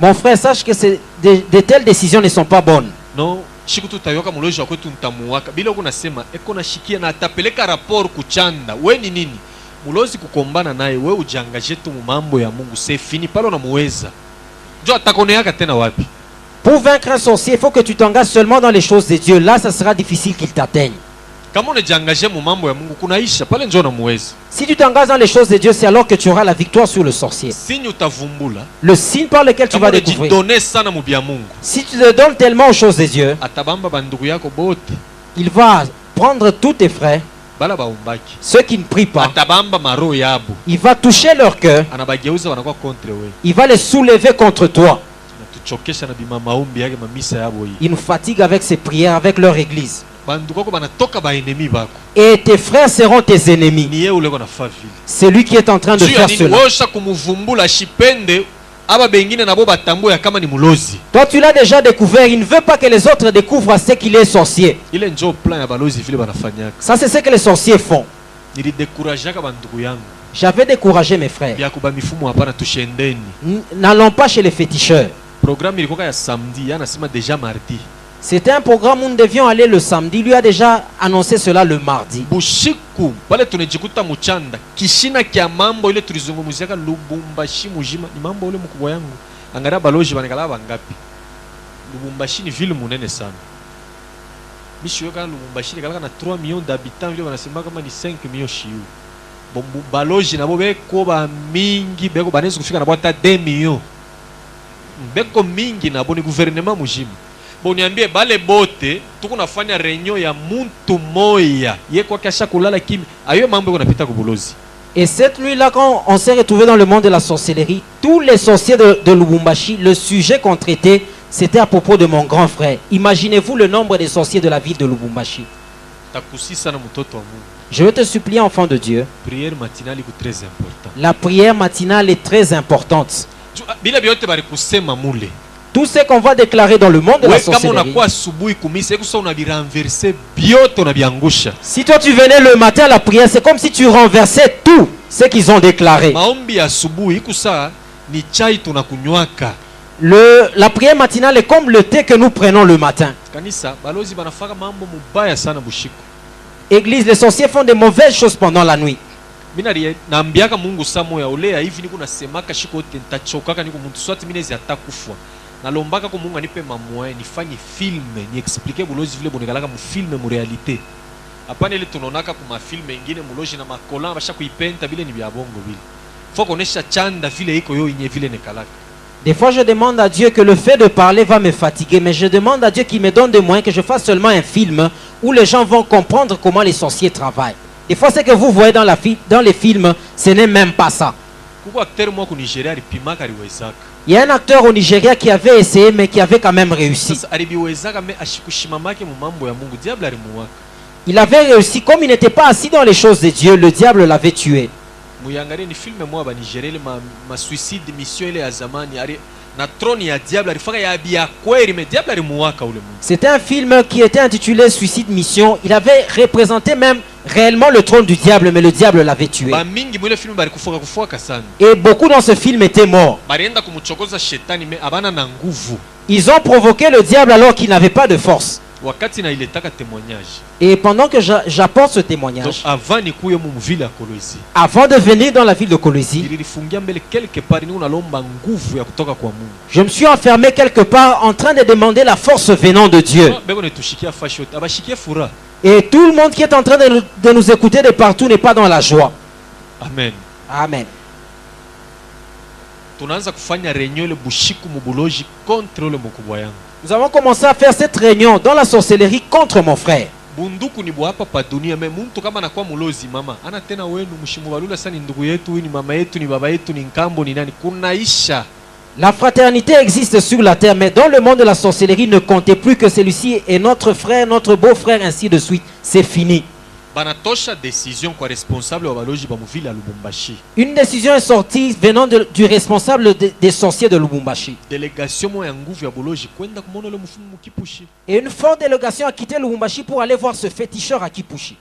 Mon frère, sache que de telles décisions ne sont pas bonnes. Non, pour vaincre un sorcier, il faut que tu t'engages seulement dans les choses de Dieu. Là, ça sera difficile qu'il t'atteigne. Si tu t'engages dans les choses de Dieu, c'est alors que tu auras la victoire sur le sorcier. Le signe par lequel tu vas découvrir. Si tu te donnes tellement aux choses de Dieu, il va prendre tous tes frères, ceux qui ne prient pas, il va toucher leur cœur, il va les soulever contre toi. Il nous fatigue avec ses prières, avec leur église. Et tes frères seront tes ennemis. C'est lui qui est en train de faire cela. Toi tu l'as déjà découvert. Il ne veut pas que les autres découvrent ce qu'il est sorcier. Ça c'est ce que les sorciers font. J'avais découragé mes frères. N'allons pas chez les féticheurs. C'était un programme où nous devions aller le samedi. Il lui a déjà annoncé cela le mardi. Boniambie bale bote tukunafanya renyo ya muntu moya ye kwa kasha kulala kimi ayo mambo kunapita kubulozi. Et cette nuit-là, quand on s'est retrouvé dans le monde de la sorcellerie, tous les sorciers de Lubumbashi, le sujet qu'on traitait, c'était à propos de mon grand frère. Imaginez-vous le nombre des sorciers de la ville de Lubumbashi. Je veux te supplier, enfant de Dieu. La prière matinale est très importante. Tout ce qu'on va déclarer dans le monde de la sorcellerie. Si toi tu venais le matin à la prière, c'est comme si tu renversais tout ce qu'ils ont déclaré. La prière matinale est comme le thé que nous prenons le matin. Église, les sorciers font de mauvaises choses pendant la nuit. nalombaka ko Mungu anipe mamoya nifanye filme ni expliquer bulozi vile bonekalaka mu filme mu realite. Hapana ile tunaonaka kuma filme ingine muloji na makola basha kuipenta vile ni vya bongo vile. Faut konesha chanda vile iko yo inye vile nekalaka. Des fois, je demande à Dieu que le fait de parler va me fatiguer, mais je demande à Dieu qu'il me donne des moyens, que je fasse seulement un film où les gens vont comprendre comment les sorciers travaillent. Des fois, ce que vous voyez dans les films, ce n'est même pas ça. Il y a un acteur au Nigeria qui avait essayé, mais qui avait quand même réussi. Il avait réussi, comme il n'était pas assis dans les choses de Dieu, le diable l'avait tué. Muyangare ni filme moja Nigeria ile ma suicide mission ile ya zamani ari na trône ya diable alifaka ya bia kweli mais diable alimuwaka ule mungu. C'était un film qui était intitulé Suicide Mission. Il avait représenté même réellement le trône du diable, mais le diable l'avait tué. Ba mingi mwile film bali kufuka sana. Et beaucoup dans ce film étaient morts. Balienda kumuchokoza shetani mais abana na nguvu. Ils ont provoqué le diable alors qu'il n'avait pas de force. Wakati na iletaka témoignage. Et pendant que j'apporte ce témoignage, donc avant ni kuye mu ville ya Kolwezi, avant de venir dans la ville de Kolwezi, nilifungia mbele quelque part ni unalomba nguvu ya kutoka kwa Mungu. Je me suis enfermé quelque part en train de demander la force venant de Dieu. Et tout le monde qui est en train de nous écouter de partout n'est pas dans la joie. Amen. Amen. Nous avons commencé à faire cette réunion dans la sorcellerie contre mon frère. Bunduku ni bwapa pa dunia me muntu kama anakuwa mulozi mama ana tena wenu mshimubalula sana ndugu yetu ni mama yetu ni baba yetu ni nkambo ni nani kunaisha. La fraternité existe sur la terre, mais dans le monde de la sorcellerie, ne comptez plus que celui-ci est notre frère, notre beau-frère, ainsi de suite. C'est fini. Une décision est sortie venant du responsable des sorciers de Lubumbashi. Et une forte délégation a quitté Lubumbashi pour aller voir ce féticheur à Kipushi.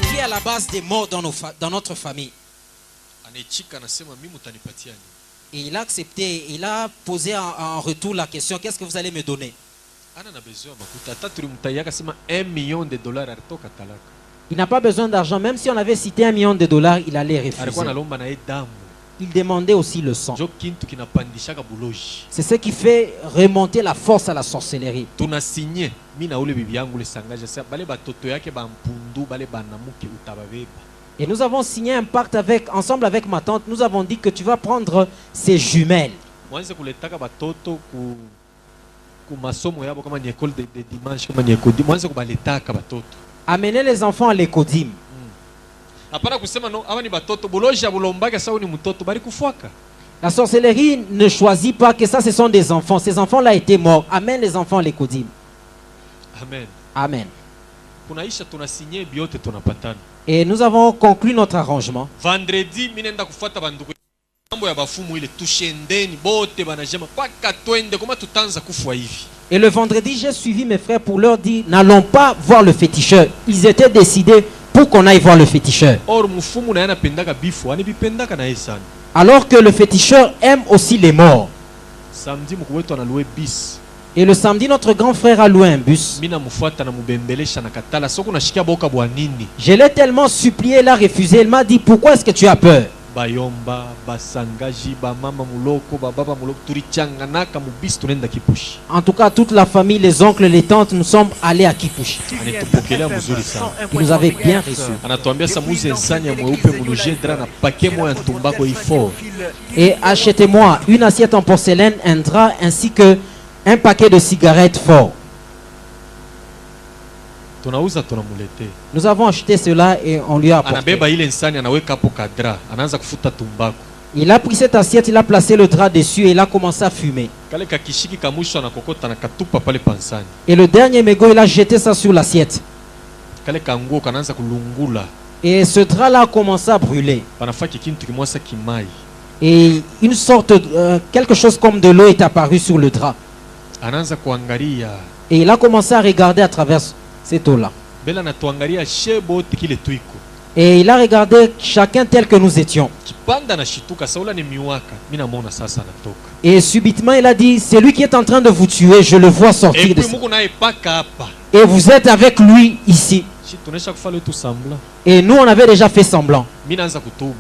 Qui est à la base des morts dans notre famille. Et il a accepté, il a posé en retour la question, qu'est-ce que vous allez me donner? Il n'a pas besoin d'argent, même si on avait cité $1 million, il allait refuser. Il demandait aussi le sang. C'est ce qui fait remonter la force à la sorcellerie. Et nous avons signé un pacte ensemble avec ma tante. Nous avons dit que tu vas prendre ses jumelles. Amener les enfants à l'écodim. La sorcellerie ne choisit pas que ça ce sont des enfants. Ces enfants-là étaient morts. Amène les enfants à l'écodim. Amen. Amen. Et nous avons conclu notre arrangement. Vendredi, et le vendredi, j'ai suivi mes frères pour leur dire, n'allons pas voir le féticheur. Ils étaient décidés pour qu'on aille voir le féticheur. Alors que le féticheur aime aussi les morts. Et le samedi, notre grand frère a loué un bus. Je l'ai tellement supplié, il a refusé. Il m'a dit, pourquoi est-ce que tu as peur? En tout cas, toute la famille, les oncles, les tantes, nous sommes allés à Kipushi. Ils nous avaient bien reçus. Et achetez-moi une assiette en porcelaine, un drap, ainsi que un paquet de cigarettes fort. Nous avons acheté cela et on lui a apporté. Il a pris cette assiette, il a placé le drap dessus et il a commencé à fumer. Kale kakishiki ka mwisho anakokota na katupa pale pansani. Et le dernier mégot, il a jeté ça sur l'assiette. Kale kanguo kanaanza kulungula. Et ce drap-là a commencé à brûler. Panafaki kintu kimwasa kimai. Et une sorte, quelque chose comme de l'eau est apparu sur le drap. Anaanza kuangalia. Et il a commencé à regarder à travers cette eau-là. Bela natuangalia shebo tikile tuiko. Et il a regardé chacun tel que nous étions. Kipanda na shituka saula ni miwaka. Mina mona sasa natoka. Et subitement, il a dit, c'est lui qui est en train de vous tuer, je le vois sortir Et de puis Mungu naye paka hapa. Et vous êtes avec lui ici. Si tunesha kufala tu sambla. Et nous, on avait déjà fait semblant. Mina anza kutubu.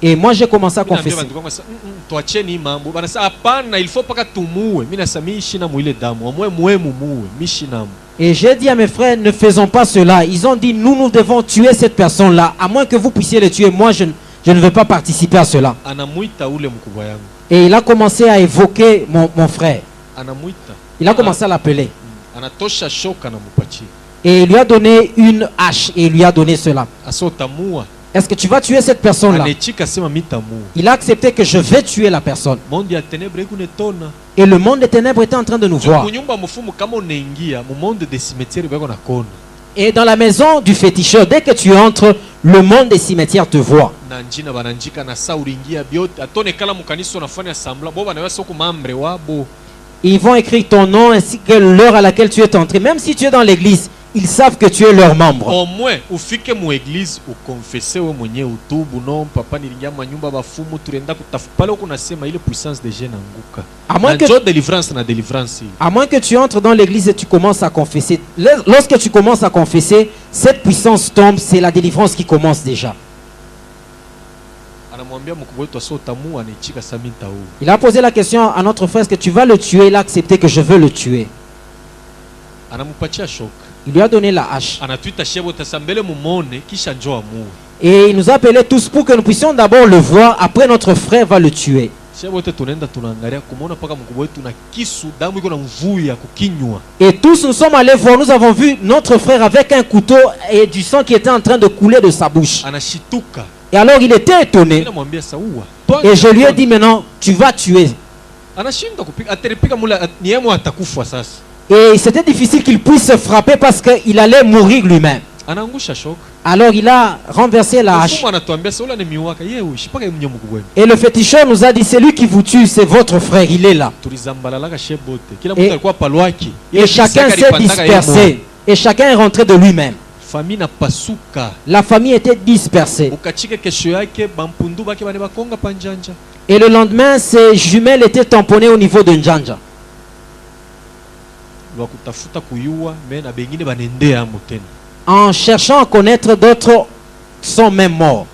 Et moi, j'ai commencé à Mina confesser. ambia bantu kwanza tuacheni mambo. Bana sa hapana il faut paka tumue. Mina sa mishi na muile damu. Amwe muemu muue. Mishi namu. Et j'ai dit à mes frères, ne faisons pas cela. Ils ont dit, nous devons tuer cette personne-là. À moins que vous puissiez le tuer. Moi, je ne veux pas participer à cela. Anamuita ule mkubwa yangu. Et il a commencé à évoquer mon frère. Anamuita. Il a commencé à l'appeler. Anatosha shoka na mupachi. Et il lui a donné une hache. Et il lui a donné cela. Asotamua. Est-ce que tu vas tuer cette personne-là? Anechika sema mitamu. Il a accepté que je vais tuer la personne. Monde ya ténèbres kunetona. Et le monde des ténèbres était en train de nous voir. Kunyumba mufumu kama unaingia mu monde des cimetières bako na kona. Et dans la maison du féticheur, dès que tu entres, le monde des cimetières te voit. Na njina bananjika na sa uringia biote atone kala mukaniso nafanya sambla bo bana wasa kumambre wabo. Ils vont écrire ton nom ainsi que l'heure à laquelle tu es entré. Même si tu es dans l'église, ils savent que tu es leur membre. Au moins ufike mu église ukonfesse we mwenye utubu no papa nilingia manyumba bafumu tulienda kutafuta pale huko nasema ile puissance de jeune anguka. À moins que délivrance na délivrance. À moins que tu entres dans l'église et tu commences à confesser. Lorsque tu commences à confesser, cette puissance tombe, c'est la délivrance qui commence déjà. Il a posé la question à notre frère, est-ce que tu vas le tuer? Il a accepté que je veux le tuer. Il lui a donné la hache. Et il nous a appelés tous pour que nous puissions d'abord le voir, après notre frère va le tuer. Et tous nous sommes allés voir, nous avons vu notre frère avec un couteau et du sang qui était en train de couler de sa bouche. Et alors il était étonné. Et je lui ai dit maintenant, tu vas tuer. Et c'était difficile qu'il puisse se frapper parce qu'il allait mourir lui-même. Alors il a renversé la hache. Et le féticheur nous a dit, c'est lui qui vous tue, c'est votre frère, il est là. Et chacun s'est dispersé. Et chacun est rentré de lui-même. La famille était dispersée. Et le lendemain, ses jumelles étaient tamponnées au niveau de Njanja. En cherchant à connaître, d'autres sont même morts.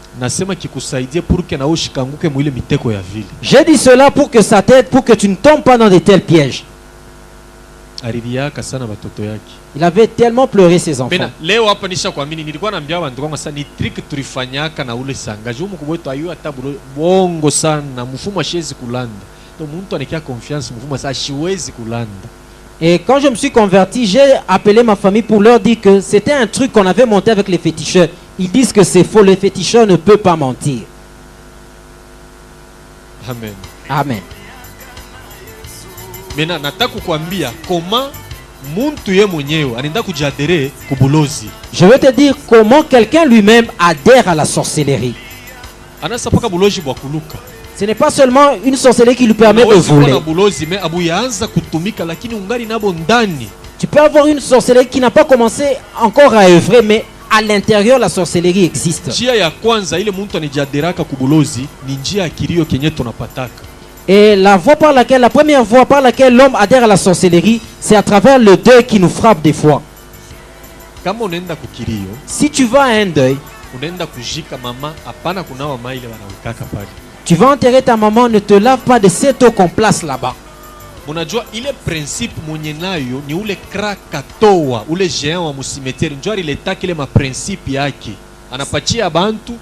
J'ai dit cela pour que ça t'aide, pour que tu ne tombes pas dans de tels pièges. Il avait tellement pleuré ses enfants. Et quand je me suis converti, j'ai appelé ma famille pour leur dire que c'était un truc qu'on avait monté avec les féticheurs. Ils disent que c'est faux, les féticheurs ne peuvent pas mentir. Amen. Amen. Maintenant, nataka kukwambia comment muntu ye mwenyewe anaenda kujadere kubulozi. Je veux te dire comment quelqu'un lui-même adhère à la sorcellerie. Anasapaka bulozi bwa kuluka. Ce n'est pas seulement une sorcellerie qui lui permet de voler. Tu peux avoir une sorcellerie qui n'a pas commencé encore à œuvrer, mais à l'intérieur la sorcellerie existe. Et la première voie par laquelle l'homme adhère à la sorcellerie, c'est à travers le deuil qui nous frappe des fois. Si tu vas à un deuil, tu vas enterrer ta maman, ne te lave pas de cette eau qu'on place là-bas. Unajua ile principe mwenye nayo ni ule krakatoa ule géant wa musimetieri njoo aliletaka ile maprincipe yake anapatia bantu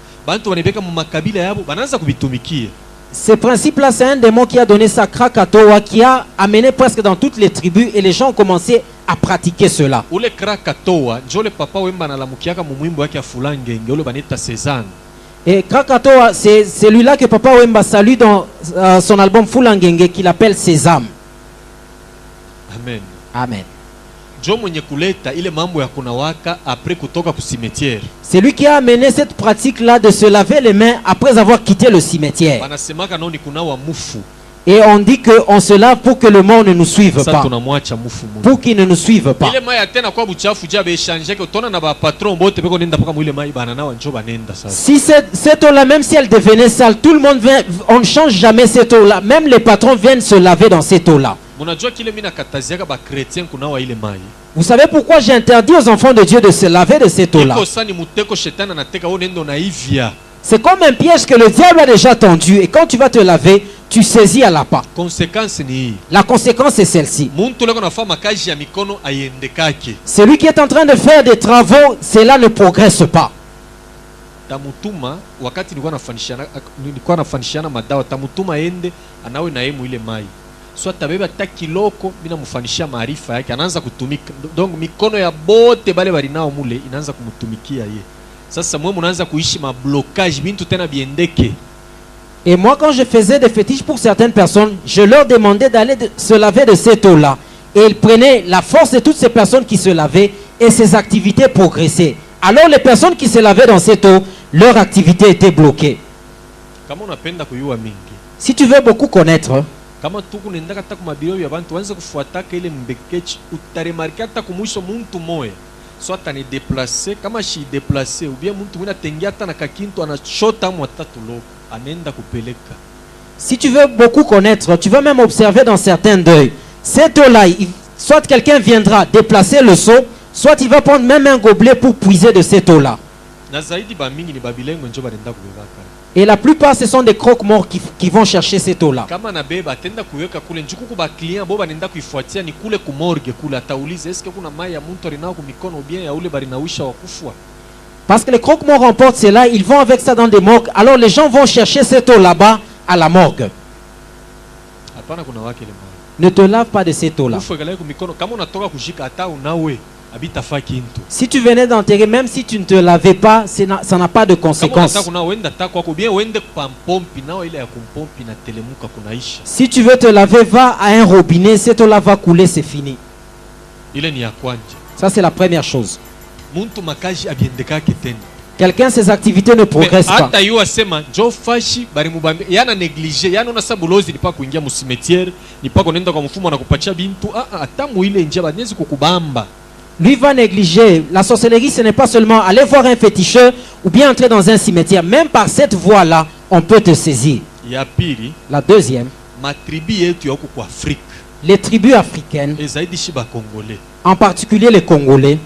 wanabeka mu makabila yabo banaanza kubitumikia. Ce principe-là, c'est un démon qui a donné ça, Krakatoa, qui a amené presque dans toutes les tribus et les gens ont commencé à pratiquer cela. Ule Krakatoa njoo le papa wemba analamukiaka mu mwimbo yake ya fulangenge ule banita Cézanne. Et Krakatoa, c'est celui-là que Papa Wemba salue dans son album Fulangenge qu'il appelle Sésame. Amen. Amen. Jo mwenye kuleta ile mambo ya kunawaka après kutoka ku cimetière. C'est lui qui a amené cette pratique-là de se laver les mains après avoir quitté le cimetière. Banasemaka nao ni kunawa mufu. Et on dit qu'on se lave pour que le mort ne nous suive Sasa pas. tunamwacha mufu mungu. Pour qu'il ne nous suive pas. Ile mai atena kwa buchafu ja be changer ke utona na ba patron bote beko nenda paka mwile mai bana nawa njo banenda sasa. Si cette eau-là, même si elle devenait sale, tout le monde vient, on ne change jamais cette eau-là. Même les patrons viennent se laver dans cette eau-là. Munajua kile mina kataziaka ba chrétien kunawa ile mai. Vous savez pourquoi j'ai interdit aux enfants de Dieu de se laver de cette eau-là? Iko sani muteko shetani anateka wewe nendo na hivya. C'est comme un piège que le diable a déjà tendu. Et quand tu vas te laver, tu saisis à la pas. Conséquence ni hii. La conséquence est celle-ci. Muntu leko nafanya kazi ya mikono aiendekake. Celui qui est en train de faire des travaux, cela ne progresse pas. Tamutuma wakati nilikuwa nafanishana madawa tamutuma ende anawe na yeye ile mai. So atabeba ta kiloko bila mfanishia maarifa yake anaanza kutumika. Donc mikono ya bote bale bali nao mule inaanza kumtumikia ye. Sasa mwe mnaanza kuishi ma blocage bintu tena biendeke. Et moi, quand je faisais des fétiches pour certaines personnes, je leur demandais d'aller se laver de cette eau-là. Et ils prenaient la force de toutes ces personnes qui se lavaient et ces activités progressaient. Alors les personnes qui se lavaient dans cette eau, leur activité était bloquée. Kama unapenda kuyua mingi. Si tu veux beaucoup connaître, Kama tuku nenda kata kumabiro ya bantu wanza kufuataka ile mbekechi utaremarkia hata kumwisho muntu moya. So atani déplacer kama shi déplacer ou bien muntu mwina tengia hata na kakintu anachota mwatatu loko anenda kupeleka. si tu veux beaucoup connaître, tu vas même observer dans certains deuils. Cette eau-là, soit quelqu'un viendra déplacer le seau, soit il va prendre même un gobelet pour puiser de cette eau-là. Na zaidi ba mingi ni babilengo njo banenda kubebaka. Et la plupart, ce sont des croque-morts qui vont chercher cette eau-là. Kama na beba atenda kuweka kule njuku kuba client bo banenda kuifuatia ni kule ku morgue kule atauliza eske kuna mai ya muntu alinao ku mikono ou bien ya ule barinawisha wakufwa. Parce que les croque-morts emportent cela, ils vont avec ça dans des morgues. Alors les gens vont chercher cette eau là-bas à la morgue. Hapana kuna wake le mai. Ne te lave pas de cette eau-là. Ufuegalai ku mikono kama unatoka kushika hata unawe abita fa kintu. Si tu venais d'enterrer, même si tu ne te lavais pas, ça n'a pas de conséquences. Si tu veux te laver, va à un robinet, cette eau-là va couler, c'est fini. Ça, c'est la première chose. Quelqu'un, ses activités ne progressent pas. Lui va négliger. La sorcellerie, ce n'est pas seulement aller voir un féticheur ou bien entrer dans un cimetière. Même par cette voie-là, on peut te saisir. La deuxième, les tribus africaines, en particulier les Congolais,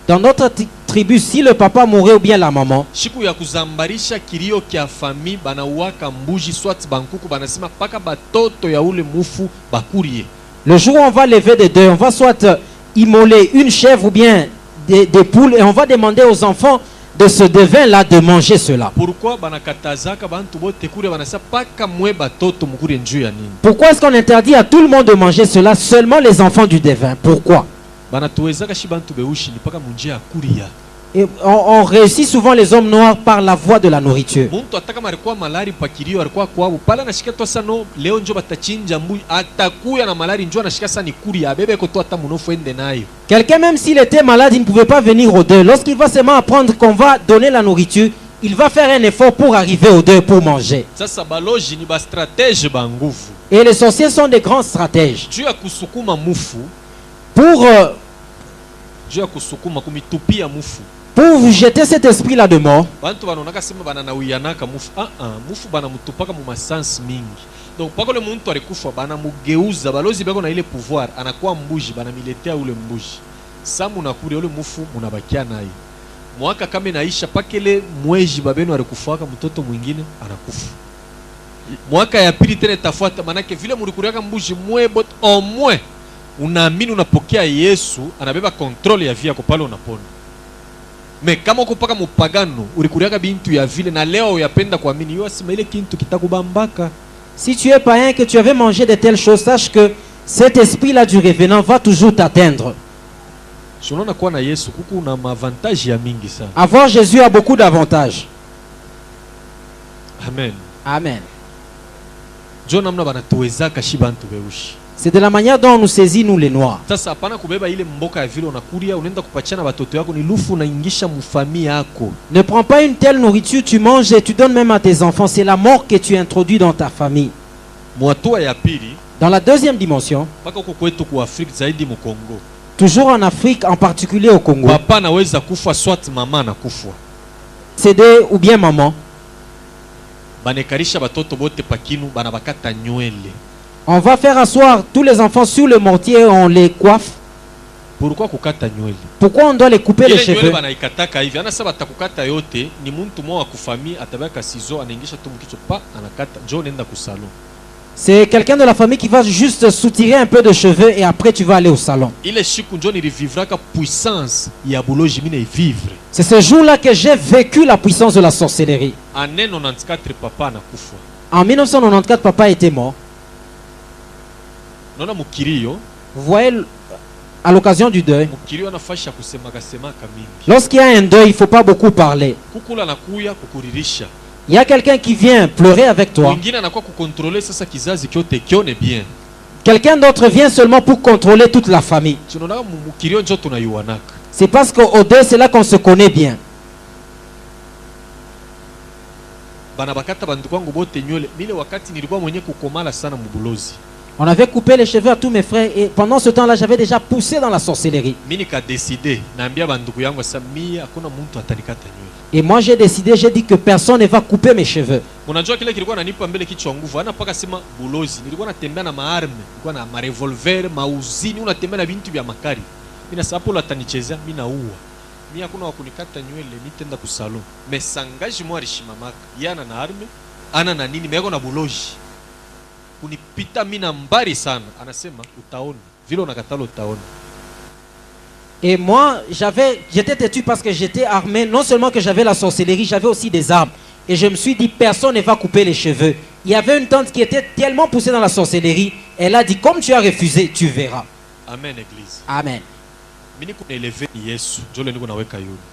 dans notre tribu, si le papa mourait ou bien la maman, le jour où on va lever des deuils, on va soit immoler une chèvre ou bien des poules et on va demander aux enfants de ce devin-là de manger cela. Pourquoi est-ce qu'on interdit à tout le monde de manger cela, seulement les enfants du devin? Pourquoi? Et on réussit souvent les hommes noirs par la voie de la nourriture. Quelqu'un, même s'il était malade, il ne pouvait pas venir au deuil. Lorsqu'il va seulement apprendre qu'on va donner la nourriture, il va faire un effort pour arriver au deuil pour manger. Et les sorciers sont des grands stratèges. Pour vous jeter cet esprit-là de mort, donc pako le muntu alikufa banamugeuza balozi bako na ile pouvoir anakuwa mbuji banamiletea ule mbuji samu nakuri ule mufu munabakia naye mwaka kama inaisha pakele mweji babenu alikufaka mtoto mwingine anakufa mwaka ya pili tena tafuata manake vile mulikuriaka mbuji mwebo au mwe unaamini unapokea Yesu anabeba control ya via kopale unapona. Me kama uko paka mupagano ulikuriaka bintu ya vile na leo uyapenda kuamini yo asema ile kintu kitakubambaka. Si tu es païen que tu avais mangé de telles choses, sache que cet esprit-là du revenant va toujours t'atteindre. Unaona kuwa na Yesu kuku na mavantage ya mingi sana. Avoir Jésus a beaucoup d'avantages. Amen. Amen. Jo namna banatuwezaka shi bantu beushi. C'est de la manière dont on nous saisit, nous les Noirs. Sasa hapana kubeba ile mboka ya vile unakulia unaenda kupachana watoto yako ni lufu unaingisha mufami yako. Ne prends pas une telle nourriture, tu manges et tu donnes même à tes enfants. C'est la mort que tu introduis dans ta famille. Mwatua ya pili. Dans la deuxième dimension, Paka huko kwetu ku Afrika zaidi mu Kongo. toujours en Afrique, en particulier au Congo. Papa anaweza kufa swat mama anakufa. Cédé ou bien maman. Banekarisha batoto bote pakinu banabakata nywele. On va faire asseoir tous les enfants sur le mortier, on les coiffe. Pourquoi kukata nywele? Pourquoi on doit les couper les cheveux? Nywele banaikataka hivi. Ana saba atakukata yote ni muntu mwa kufami atabaka sizo anaingisha tu mkicho pa anakata. Jo nenda ku salon. C'est quelqu'un de la famille qui va juste soutirer un peu de cheveux et après tu vas aller au salon. Ile shiku njo nilivivraka puissance ya buloji mine vivre. C'est ce jour-là que j'ai vécu la puissance de la sorcellerie. En 94 papa anakufa. En 1994, papa était mort. Nona mukirio. Vous voyez, à l'occasion du deuil, Mukirio anafasha kusemaka semaka mingi. lorsqu'il y a un deuil, il ne faut pas beaucoup parler. Kukula nakuya kukuririsha. Il y a quelqu'un qui vient pleurer avec toi. Mwingine anakuwa kukontrole sasa kizazi kyote kione bien. Quelqu'un d'autre vient seulement pour contrôler toute la famille. Tunaona mukirio njo tunayuanaka. C'est parce qu'au deuil, c'est là qu'on se connaît bien. Banabakata bandu kwangu bote nywele. Mile wakati nilikuwa mwenye kukomala sana mubulozi. On avait coupé les cheveux à tous mes frères et pendant ce temps-là, j'avais déjà poussé dans la sorcellerie. Mimi nika décider naambia banduku yangu sasa mimi hakuna mtu atanikata nywele. Et moi, j'ai décidé, j'ai dit que personne ne va couper mes cheveux. Unajua kile kilikuwa nanipa mbele kichwa nguvu. Ana paka sema bulozi. Nilikuwa natembea na maarme, nilikuwa na marevolver, mauzini, unatembea na bintu vya makari. Mimi na sapo atanichezea, mimi naua. Mimi hakuna wa kunikata nywele, nitenda ku salon. Mais sangaji moi rishimamaka. Yana na arme, ana na nini, meko na buloji. Kunipita mimi na mbari sana. Anasema utaona. Vile unakatalo utaona. Et moi, j'étais têtu parce que j'étais armé. Non seulement que j'avais la sorcellerie, j'avais aussi des armes. Et je me suis dit, personne ne va couper les cheveux. Il y avait une tante qui était tellement poussée dans la sorcellerie. Elle a dit, comme tu as refusé, tu verras. Amen, église. Amen.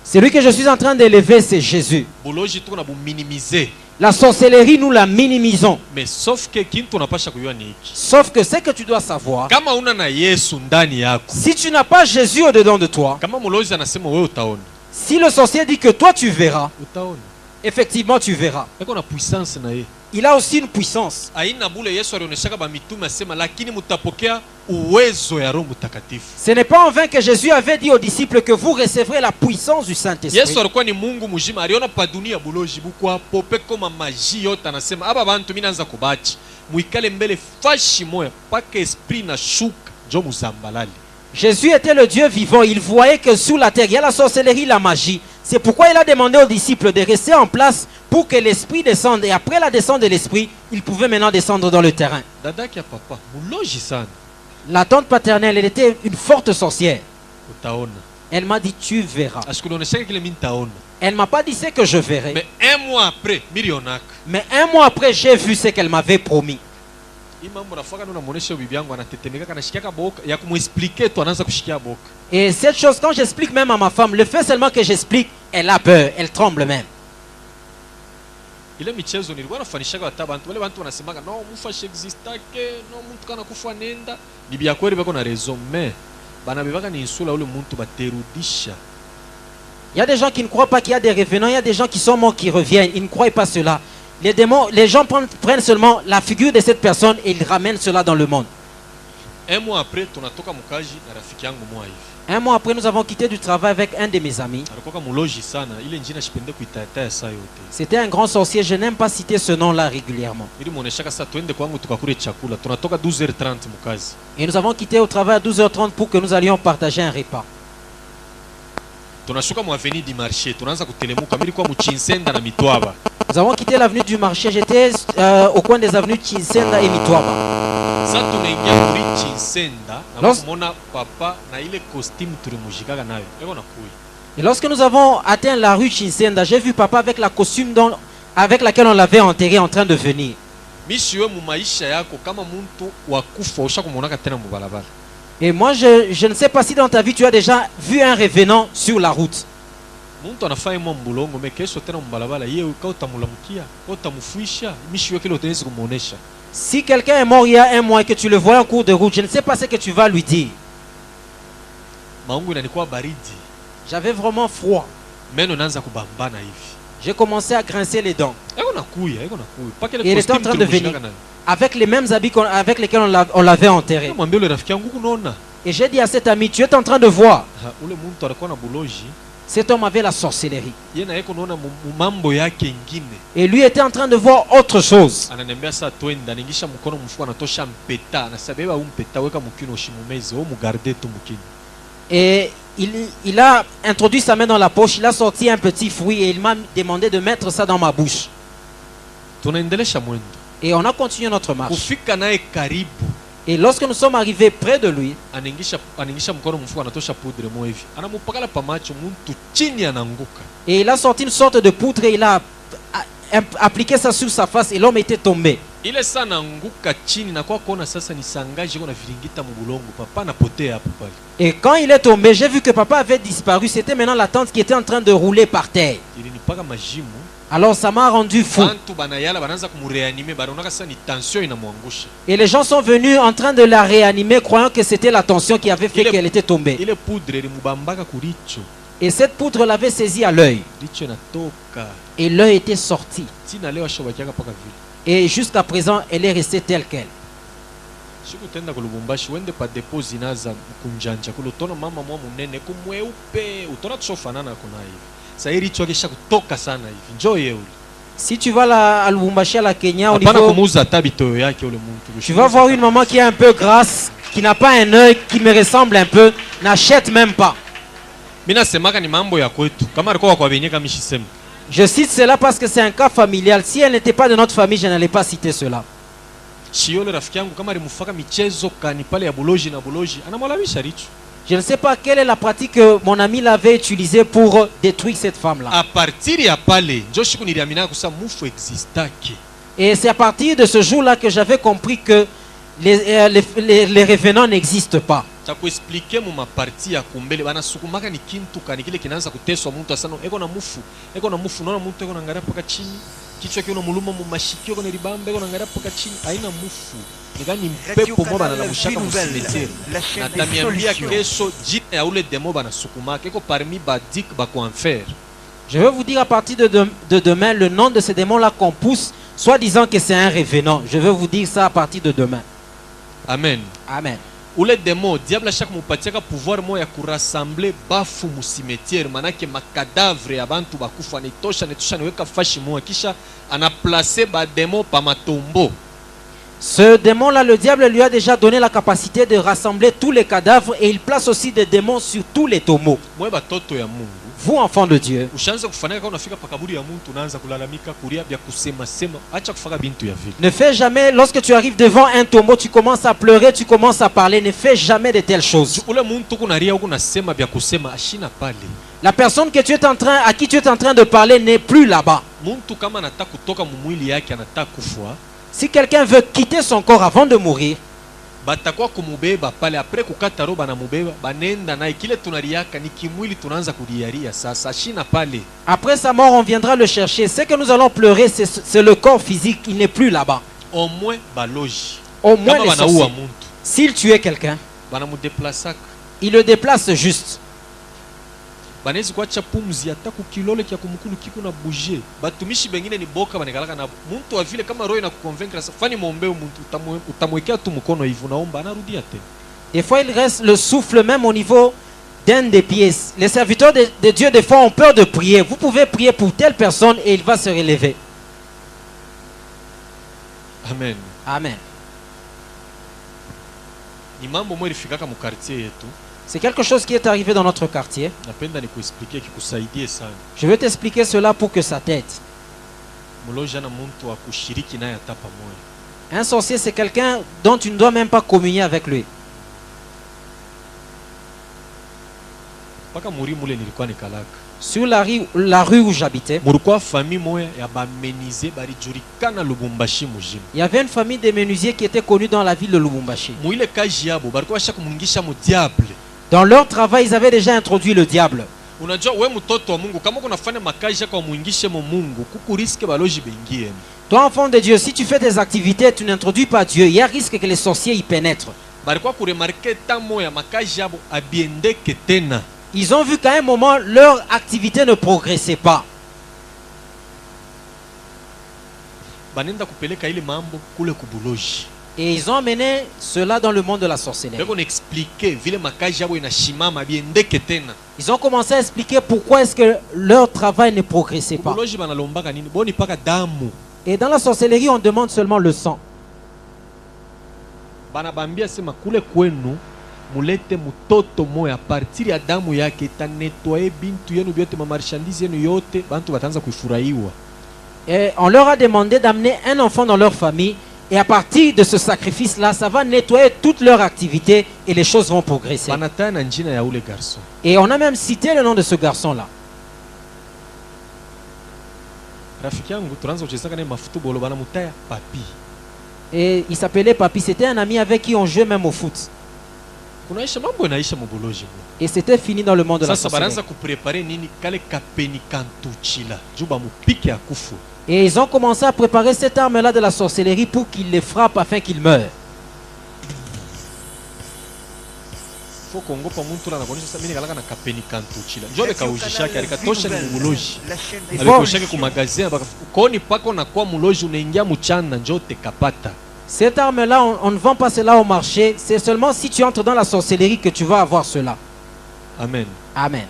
Celui que je suis en train d'élever, c'est Jésus. Buloji tu na bu minimiser. La sorcellerie, nous la minimisons. Mais sauf que kintu unapasha kujua ni hiki. Sauf que ce que tu dois savoir, kama una na Yesu ndani yako, si tu n'as pas Jésus au-dedans de toi, kama mulozi anasema wewe utaona, si le sorcier dit que toi tu verras, utaona, effectivement tu verras. Eko na puissance na yeye. Il a aussi une puissance. Aina bule Yesu alioneshaka ba mitume asema lakini mutapokea uwezo ya Roho Mtakatifu. Ce n'est pas en vain que Jésus avait dit aux disciples que vous recevrez la puissance du Saint-Esprit. Yesu alikuwa ni Mungu mujima, aliona pa dunia buloji bukwa pope kama maji yote, anasema aba bantu mimi naanza kubachi muikale mbele fashi moya paka esprit na shuka njo muzambalali. Jésus était le Dieu vivant. Il voyait que sous la terre, il y a la sorcellerie, la magie. C'est pourquoi il a demandé aux disciples de rester en place pour que l'esprit descende. Et après la descente de l'esprit, il pouvait maintenant descendre dans le terrain. Dadaki ya papa, muloji sana. La tante paternelle, elle était une forte sorcière. Utaona. Elle m'a dit, tu verras. Elle ne m'a pas dit ce que je verrai. Mais un mois après, j'ai vu ce qu'elle m'avait promis. Et cette chose, quand j'explique même à ma femme, le fait seulement que j'explique, elle a peur, elle tremble même. Ile michezo nilikuwa nafanishaka watabantu wale bantu wanasemaga no mufashi existake no muntu kana kufa nenda ni bya kweli bako na raison mais banabebaka ni insula ule muntu baterudisha. Il y a des gens qui ne croient pas qu'il y a des revenants, il y a des gens qui sont morts qui reviennent, ils ne croient pas cela. Les démons, les gens prennent seulement la figure de cette personne et ils ramènent cela dans le monde. Un mois après, tunatoka mukaji na rafiki yangu mwa hivi. Un mois après, nous avons quitté du travail avec un de mes amis. C'était un grand sorcier, je n'aime pas citer ce nom-là régulièrement. Et nous avons quitté au travail à 12h30 pour que nous allions partager un repas. Nous avons quitté l'avenue du marché, j'étais au coin des avenues Chinsenda et Mitwaba. Et lorsque nous avons atteint la rue Chinsenda, j'ai vu papa avec la costume avec laquelle on l'avait enterré en train de venir. Et moi, je ne sais pas si dans ta vie, tu as déjà vu un revenant sur la route. Muntu anafanya mwa mbulongo kesho tena mbalabala yeye utamulamukia, utamufuisha, mishi yake ile utaweza kumuonesha. Si quelqu'un est mort il y a un mois et que tu le vois en cours de route, je ne sais pas ce que tu vas lui dire. Maungu inanikuwa baridi. J'avais vraiment froid. Meno naanza kubambana hivi. J'ai commencé à grincer les dents. Eko nakuya. Et il était en train de venir avec les mêmes habits avec lesquels on l'avait enterré. Mwambie ule rafiki yangu kunaona. Et j'ai dit à cet ami, tu es en train de voir. Ule muntu alikuwa na buloji. Cet homme avait la sorcellerie. Yeye na yeko naona mambo yake ingine. Et lui était en train de voir autre chose. Ananiambia sasa twenda, anaingisha mkono mfuko anatosha mpeta, anasabeba mpeta weka mkino ushimumeze, au mugarde tu mkino. Et il a introduit sa main dans la poche, il a sorti un petit fruit et il m'a demandé de mettre ça dans ma bouche. Tunaendelesha mwendo. Et on a continué notre marche. Kufika naye karibu. Et lorsque nous sommes arrivés près de lui, anaingisha mkono mfuko anatosha poudre mo hivi. Anamupakala pa macho muntu chini ananguka. Et il a sorti une sorte de poudre et il a appliqué ça sur sa face et l'homme était tombé. Ile sana anguka chini na kwa kuona sasa ni sangaje kuna viringita mbulongo papa anapotea hapo pale. Et quand il est tombé, j'ai vu que papa avait disparu. C'était maintenant la tente qui était en train de rouler par terre. Ilinipaka majimu. Alors ça m'a rendu fou. Et les gens sont venus en train de la réanimer, croyant que c'était la tension qui avait fait qu'elle était tombée. Et cette poudre l'avait saisie à l'œil. Et l'œil était sorti. Et jusqu'à présent, elle est restée telle qu'elle. Si tu vas à Lubumbashi, à la Kenya, au niveau, tu vas voir une maman qui est un peu grasse, qui n'a pas un œil, qui me ressemble un peu, n'achète même pas. Je cite cela parce que c'est un cas familial. Si elle n'était pas de notre famille, je n'allais pas citer cela. Je ne sais pas quelle est la pratique que mon ami l'avait utilisée pour détruire cette femme-là. Et c'est à partir de ce jour-là que j'avais compris que les revenants n'existent pas. Je vais vous dire à partir de demain le nom de ces démons-là qu'on pousse, soit disant que c'est un revenant. Je vais vous dire ça à partir de demain. Amen. Amen. Ule demo diable chaque mupatiaka pouvoir moya kurassembler bafu mu cimetière manake makadavre ya bantu bakufa netosha niweka fashi moya kisha ana placer ba demo pa matombo. Ce démon-là, le diable lui a déjà donné la capacité de rassembler tous les cadavres et il place aussi des démons sur tous les tombeaux. Vous, enfants de Dieu, ne fais jamais, lorsque tu arrives devant un tombeau, tu commences à pleurer, tu commences à parler. Ne fais jamais de telles choses. La personne que tu es en train, à qui tu es en train de parler n'est plus là-bas. Si quelqu'un veut quitter son corps avant de mourir, après sa mort, on viendra le chercher. Ce que nous allons pleurer, c'est le corps physique. Il n'est plus là-bas. Au moins les sorciers. S'il tuait quelqu'un, il le déplace juste. Banezi kuacha pumzi hata kukilole kia kumukulu kiko na bouger batumishi bengine ni boka banekalaka na muntu wa vile kama roho inakuconvaincre sasa fani muombe muntu utamwekea tu mkono hivi unaomba anarudia tena. Des fois il reste le souffle même au niveau d'un des pieds. Les serviteurs de Dieu des fois ont peur de prier. Vous pouvez prier pour telle personne et il va se relever. Amen. Amen. Ni mambo mwe lifikaka mu quartier yetu. C'est quelque chose qui est arrivé dans notre quartier. Je vais t'expliquer cela pour que ça t'aide. Un sorcier, c'est quelqu'un dont tu ne dois même pas communier avec lui. paka muri mule nilikuwa nikalaka sur la rue où j'habitais. mulikuwa famille moya ya bamenizie balijulikana Lubumbashi mujima. Il y avait une famille de menuisiers qui était connue dans la ville de Lubumbashi. Muile kaji yabo balikuwa basha kumwingisha mu diable. Dans leur travail, ils avaient déjà introduit le diable. Unajua we mtoto wa Mungu kama kunafanya makazi yako muingishe mu Mungu kuku riske baloji bengie. Toi, enfant de Dieu, si tu fais des activités, tu n'introduis pas Dieu, il y a risque que les sorciers y pénètrent. Balikuwa kuremarke tamo ya makazi yabo abiendeke tena. Ils ont vu qu'à un moment, leur activité ne progressait pas. Banenda kupeleka ile mambo kule kubuloji. Et ils ont amené cela dans le monde de la sorcellerie. Beko n'expliquer vile makazi yabo inashimama abiendeke tena. Ils ont commencé à expliquer pourquoi est-ce que leur travail ne progressait pas. Kubuloji banalombaka nini? Boni paka damu. Et dans la sorcellerie, on demande seulement le sang. Banabambia sema kule kwenu mulete mutoto moya partir ya damu yake itanetwaye bintu yenu byote ma marchandise yenu yote bantu batanza kuifurahiwa. Et on leur a demandé d'amener un enfant dans leur famille. Et à partir de ce sacrifice-là, ça va nettoyer toute leur activité et les choses vont progresser. Banataya na njina ya ule garçon. Et on a même cité le nom de ce garçon-là. Rafiki yangu tunaanza kuchezaka naye mafutball banamutaya Papi. Et il s'appelait Papi. C'était un ami avec qui on jouait même au foot. Kunaisha mambo inaisha mubuloji. Et c'était fini dans le monde de la Sasa sorcellerie. banaanza kuprepare nini kale kapeni kantuchila juba mupike ya kufu. Et ils ont commencé à préparer cette arme-là de la sorcellerie pour qu'ils les frappent afin qu'ils meurent. Faut kongopa muntu na kuonyesha sasa mimi nikalaka na kapeni kantuchila. Njoo bekaujishake alikatosha ni mubuloji. Alikoshake ku magazine koni pako na kwa muloji unaingia mchana njoo tekapata. Cette arme-là, on ne vend pas cela au marché. C'est seulement si tu entres dans la sorcellerie que tu vas avoir cela. Amen. Amen.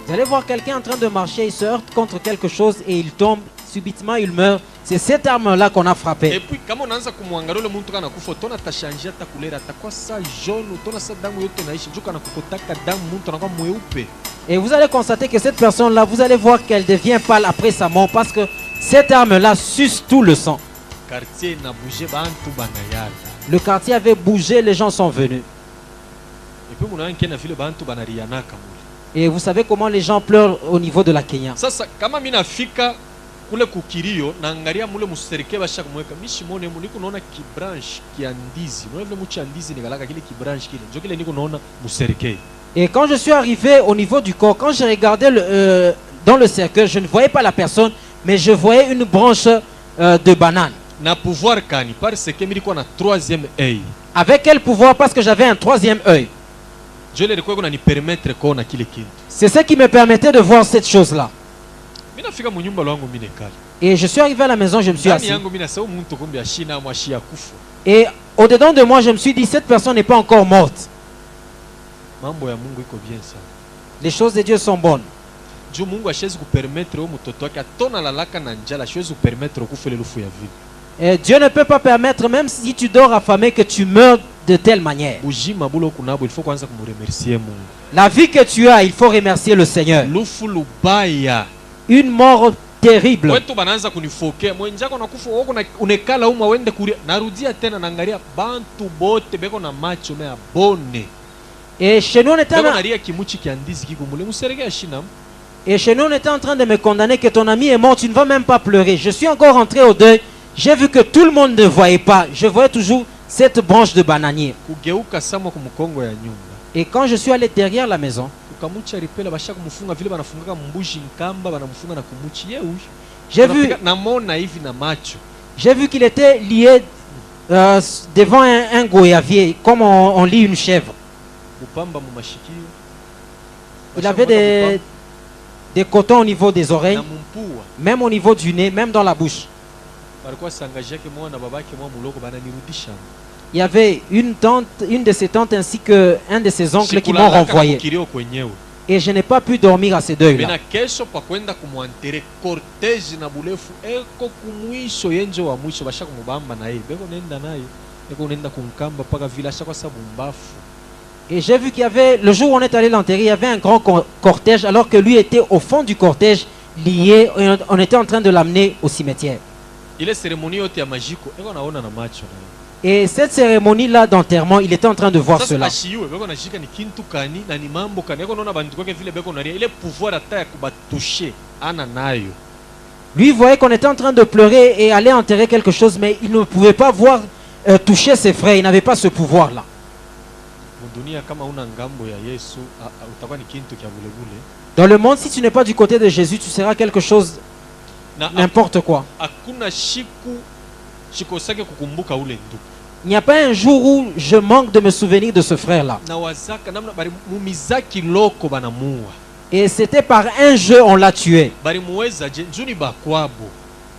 Vous allez voir quelqu'un en train de marcher, il se heurte contre quelque chose et il tombe, subitement il meurt. C'est cette arme-là qu'on a frappé. Et puis, comme on a kumwangalia ule muntu kana kufa, tona tashanjia takulera atakuwa sa jaune, tona sa damu yote naishi, juu kana kukotaka damu muntu anakuwa mweupe. Et vous allez constater que cette personne-là, vous allez voir qu'elle devient pâle après sa mort parce que cette arme-là suce tout le sang. Quartier na bougé bantu banayala. Le quartier avait bougé, les gens sont venus. Et puis muna nkena vile bantu banarianaka mule. Et vous savez comment les gens pleurent au niveau de la Kenya. Sasa kama mimi nafika kule kukirio naangalia mule muserike basha kumweka mishimone mu niko naona kibranche kia ndizi. Unaona vile mucha ndizi nikalaka kile kibranche kile. Ndio kile niko naona muserike. Et quand je suis arrivé au niveau du corps, quand je regardais dans le cercueil, je ne voyais pas la personne, mais je voyais une branche de banane. Na pouvoir kani parce que milikuwa na troisième œil. Avec quel pouvoir? Parce que j'avais un troisième œil. Je le rekweko na ni permettre kuona kile kintu. C'est ce qui me permettait de voir cette chose-là. Mimi nafika mu nyumba lwangu mimi nekali. Et je suis arrivé à la maison, je me suis assis. Ndani yangu mimi nasema muntu kumbe ashina amwashi kufa. Et au-dedans de moi, je me suis dit, cette personne n'est pas encore morte. Mambo ya Mungu iko bien sana. Les choses de Dieu sont bonnes. Juu Mungu ashezi kupermettre o mtoto wake atona lalaka na njala, ashezi kupermettre kufa lelufu ya vile. Et Dieu ne peut pas permettre, même si tu dors affamé, que tu meurs de telle manière. Bujima bulo kunabo, il faut kwanza kumremercier Mungu. La vie que tu as, il faut remercier le Seigneur. Lufu lubaya. Une mort terrible. Wetu banaanza kunifokea. Mwenjako nakufa wako na unekala uma wende kuria. Narudia tena naangalia bantu bote beko na macho mea bone. Et chez nous on était en train de me condamner que ton ami est mort, tu ne vas même pas pleurer. Je suis encore rentré au deuil. J'ai vu que tout le monde ne voyait pas. Je voyais toujours cette branche de bananier. Et quand je suis allé derrière la maison, j'ai vu qu'il était lié devant un goyavier, comme on lit une chèvre. Il avait des cotons au niveau des oreilles, même au niveau du nez, même dans la bouche. Il y avait une de ses tantes ainsi qu'un de ses oncles qui m'ont renvoyé. Et je n'ai pas pu dormir à ces deuils-là. Et j'ai vu qu'il y avait, le jour où on est allé l'enterrer, il y avait un grand cortège, alors que lui était au fond du cortège lié, et on était en train de l'amener au cimetière. Ile seremoni yote ya majiko eko naona na macho na yeye. Et cette cérémonie-là d'enterrement, il était en train de voir Sasa cela. ashiwe beko nashika ni kintu kani na ni mambo kani eko naona bantu kwake vile beko naria ile pouvoir ata ya kubatushe ana nayo. Lui voyait qu'on était en train de pleurer et aller enterrer quelque chose, mais il ne pouvait pas voir toucher ses frères. Il n'avait pas ce pouvoir-là. Mundunia kama una ngambo ya Yesu utakuwa ni kintu kya vule vule. Dans le monde, si tu n'es pas du côté de Jésus, tu seras quelque chose, n'importe quoi. Hakuna shikosake kukumbuka ule ndugu. Il n'y a pas un jour où je manque de me souvenir de ce frère-là. Na wazaka namna bari mumizaki loko banamuwa. Et c'était par un jeu on l'a tué. Bari muweza je njuni bakwabo.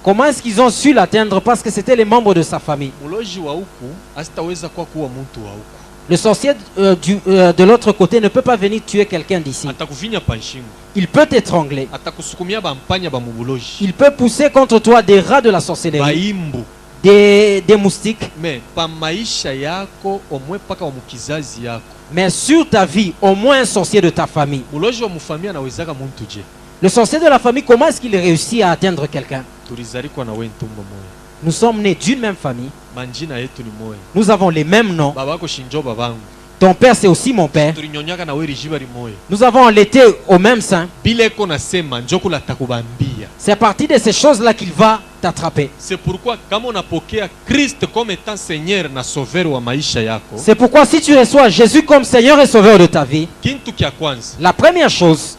Comment est-ce qu'ils ont su l'atteindre? Parce que c'était les membres de sa famille. Muloji wa huku asitaweza kwa kuwa mtu wa huku. Le sorcier de l'autre côté ne peut pas venir tuer quelqu'un d'ici. Atakuvinya panshingo. Il peut t'étrangler. Atakusukumia bampanya ba mubuloji. Il peut pousser contre toi des rats de la sorcellerie, Baimbu. des moustiques. Mais pa maisha yako omwe paka wa mukizazi yako. Mais sur ta vie, au moins un sorcier de ta famille. Muloji wa mufamia anawezaka muntu je. Le sorcier de la famille, comment est-ce qu'il réussit à atteindre quelqu'un? Tulizarikwa na wewe ntumbo moyo. Nous sommes nés d'une même famille. Manjina yetu ni moyo. Nous avons les mêmes noms. Babako shinjo babangu. Ton père, c'est aussi mon père. Tulinyonyaka na wewe rijibari moyo. Nous avons allaité au même sein. Bile ko nasema njokula takubambia. C'est à partir de ces choses-là qu'il va t'attraper. C'est pourquoi kama unapokea Christ comme étant Seigneur na sauveur wa maisha yako. C'est pourquoi si tu reçois Jésus comme Seigneur et Sauveur de ta vie, Kintu kya kwanza. la première chose,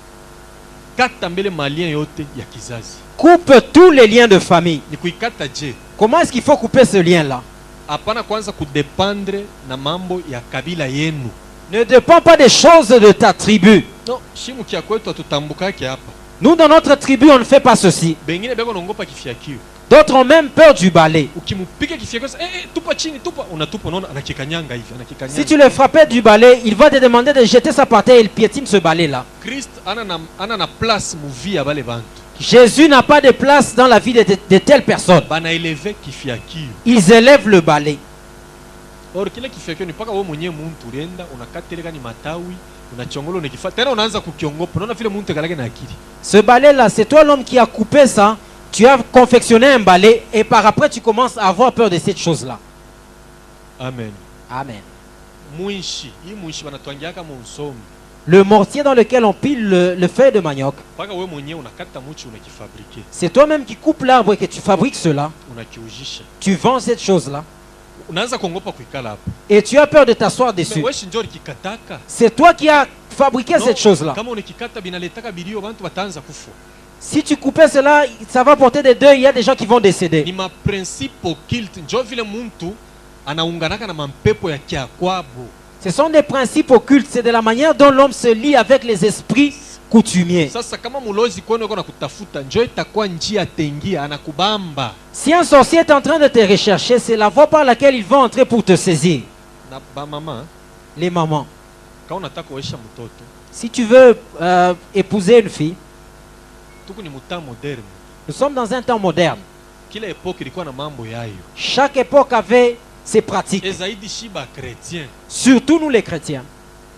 Kata mbele malien yote ya kizazi. coupe tous les liens de famille. Ni kuikata je. Comment est-ce qu'il faut couper ce lien-là? Hapana kwanza kudependre na mambo ya kabila yenu. Ne dépend pas des choses de ta tribu. No, shimu kia kwetu atutambukake hapa. Nous, dans notre tribu, on ne fait pas ceci. Bengine beko nongopa kifiakio. D'autres ont même peur du balai. Ukimupika kifiakio, tupa chini, tupa, unatupa unaona anakikanyanga hivi, anakikanyanga. Si tu le frappais du balai, il va te demander de jeter sa par terre et il piétine ce balai-là. Christ ana na place muvi ya bale bantu. Jésus n'a pas de place dans la vie de telles personnes. Bana eleve kifiakio. Ils élèvent le balai. Or kile kifiakio ni paka wewe mwenyewe muntu ulienda unakateleka ni matawi, unachongolo unakifa. Tena unaanza kukiongopa. Unaona vile muntu kalake na akili. Ce balai-là, c'est toi l'homme qui a coupé ça. Tu as confectionné un balai et par après tu commences à avoir peur de cette chose-là. Amen. Amen. Muishi, hii muishi banatwangiaka mu nsomi. Le mortier dans lequel on pile le feuille de manioc, Paka wewe mwenyewe unakata muchi unakifabrike. c'est toi-même qui coupes l'arbre et que tu fabriques cela. Unakiujisha. Tu vends cette chose-là Unaanza kuongopa kuikala hapo. et tu as peur de t'asseoir dessus. Wewe shinjori kikataka. C'est toi qui as fabriqué cette chose-là. Kama unikikata binaletaka bilio bantu bataanza kufa. Si tu coupais cela, ça va porter des deuils. Il y a des gens qui vont décéder. Ni ma principe occulte. Njo vile muntu anaunganaka na mampepo ya kiakwabo. Ce sont des principes occultes. C'est de la manière dont l'homme se lie avec les esprits coutumiers. Sasa kama mulozi kwenu yuko nakutafuta, njo itakuwa njia tengia anakubamba. Si un sorcier est en train de te rechercher, c'est la voie par laquelle il va entrer pour te saisir. Na ba mama, Les mamans. kama unataka kuoesha mtoto, Si tu veux épouser une fille, tuku ni muta moderne. nous sommes dans un temps moderne. Kila epoke ilikuwa na mambo yayo. Chaque époque avait ses pratiques. E zaidi shiba chrétien. Surtout nous les chrétiens.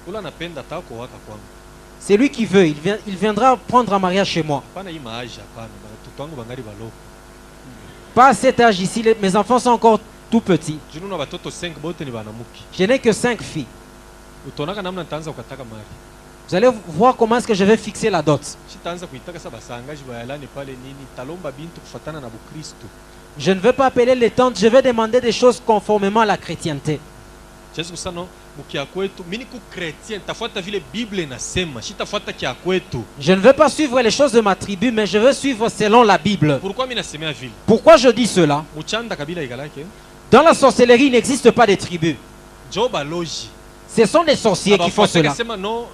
Ula napenda tako waka kwangu. C'est lui qui veut. Il viendra prendre un mariage chez moi. Hapana hii maaja hapana. Watoto wangu bangali baloko. Pas à cet âge ici. Mes enfants sont encore tout petits. Junu na watoto 5 bote ni banamuki. Je n'ai que 5 filles. Utonaka namna nitaanza ukataka mali. Vous allez voir comment est-ce que je vais fixer la dot. Shitaanza kuitaka sasa basangaji bayalani pale nini. Talomba bintu kufatana na Bukristo. Je ne veux pas appeler les tantes. Je vais demander des choses conformément à la chrétienté. Yesu kusano mukia kwetu mimi ku chrétien tafuata vile Bible inasema shitafuata kia kwetu. Je ne veux pas suivre les choses de ma tribu, mais je veux suivre selon la Bible. Pourquoi mimi nasemea vile? Pourquoi je dis cela? Muchanda kabila igalake. Dans la sorcellerie, il n'existe pas de tribus. Joba loji. Ce sont des sorciers qui font cela. Sema no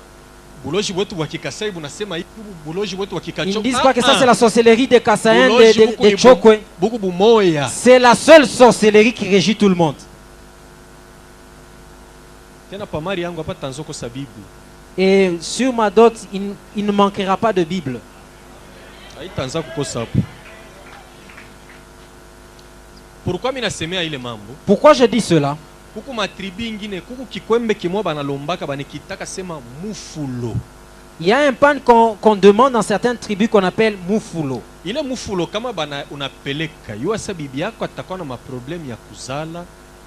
buloji wetu wa Kikasai bunasema hivi buloji wetu wa Kikacho. Ils ne disent pas que ça c'est la sorcellerie des Kassaïens, des Chokwe. Buku bumoya. C'est la seule sorcellerie qui régit tout le monde. Tena pamari yangu hapa tanzoko sa Bible. Et sur ma dot, il ne manquera pas de Bible. Haitanza kukosa hapo. Pourquoi mimi nasemea ile mambo? Pourquoi je dis cela? Kuku matribi ingine, kuku kikwembe kimwa banalombaka banikitaka sema mufulo. Il y a un pan qu'on demande dans certaines tribus qu'on appelle mufulo. Ile mufulo kama bana unapeleka yuasa bibi yako atakuwa na maproblème ya kuzala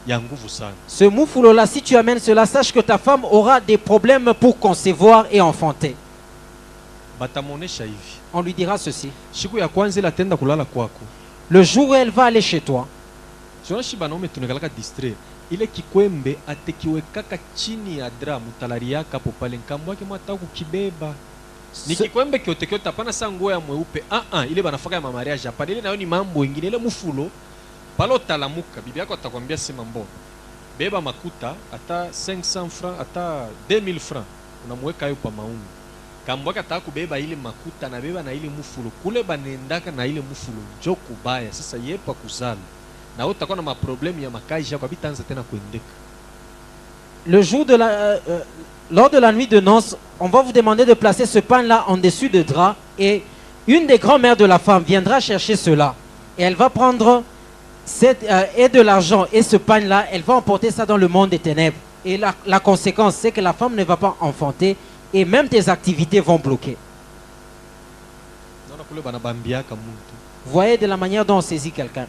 ya nguvu sana. Ce mufulo là, si tu amènes cela, sache que ta femme aura des problèmes pour concevoir et enfanter. Batamonesha hivi. On lui dira ceci. Siku ya kwanza ile atenda kulala kwako. Le jour où elle va aller chez toi, Tunashi banaume tunakalaka distrait. Ile kikwembe atekiwekaka chini ya dra mutalari yaka hapo pale nkambo yake mwata kukibeba. Ni kikwembe kiotekeo tapana sa nguo ya mweupe. Ile banafaka ya mamariage hapa. Ile nayo ni mambo wengine ile mufulo. Palo talamuka bibi yako atakwambia sema mbona. Beba makuta ata 500 francs ata 2000 francs. Unamweka hayo pa mauni. Kambwaka ataka kubeba ile makuta na beba na ile mufulo. Kule banendaka na ile mufulo njo kubaya. Sasa yepa kuzala. Na utakuwa na maproblème ya makaji yako bitanza tena kuendeka. le jour de lors de la nuit de noces, on va vous demander de placer ce pan-là en dessus de drap et une des grand-mères de la femme viendra chercher cela. Et elle va prendre et de l'argent et ce pan-là, elle va emporter ça dans le monde des ténèbres. Et la conséquence, c'est que la femme ne va pas enfanter et même tes activités vont bloquer. Vous voyez de la manière dont on saisit quelqu'un.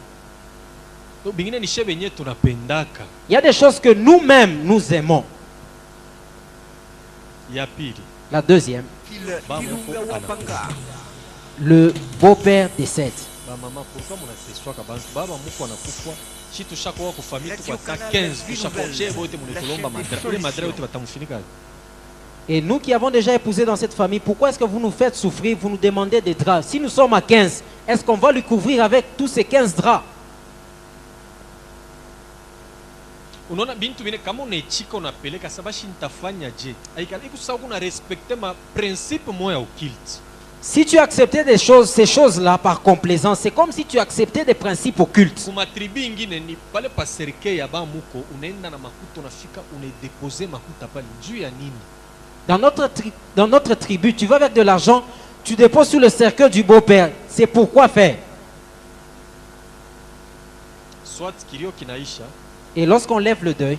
Il y a des choses que nous-mêmes nous aimons. La deuxième, le beau-père décède. Et nous qui avons déjà épousé dans cette famille, pourquoi est-ce que vous nous faites souffrir, vous nous demandez des draps? Si nous sommes à 15, est-ce qu'on va lui couvrir avec tous ces 15 draps? Unaona bintu bine kama unaichika unapeleka sabashi nitafanya je aikaliki sawa kuna respecter ma principe moya occulte. Si tu acceptais des choses, ces choses-là par complaisance, c'est comme si tu acceptais des principes occultes. Kuma tribu ingine ni pale pa serikali ya bamuko unaenda na makuta unafika unadeposer makuta pale juu ya nini? Dans notre tribu, tu vas avec de l'argent, tu déposes sur le cercueil du beau-père. C'est pourquoi faire? Soit kilio kinaisha. Et lorsqu'on lève le deuil,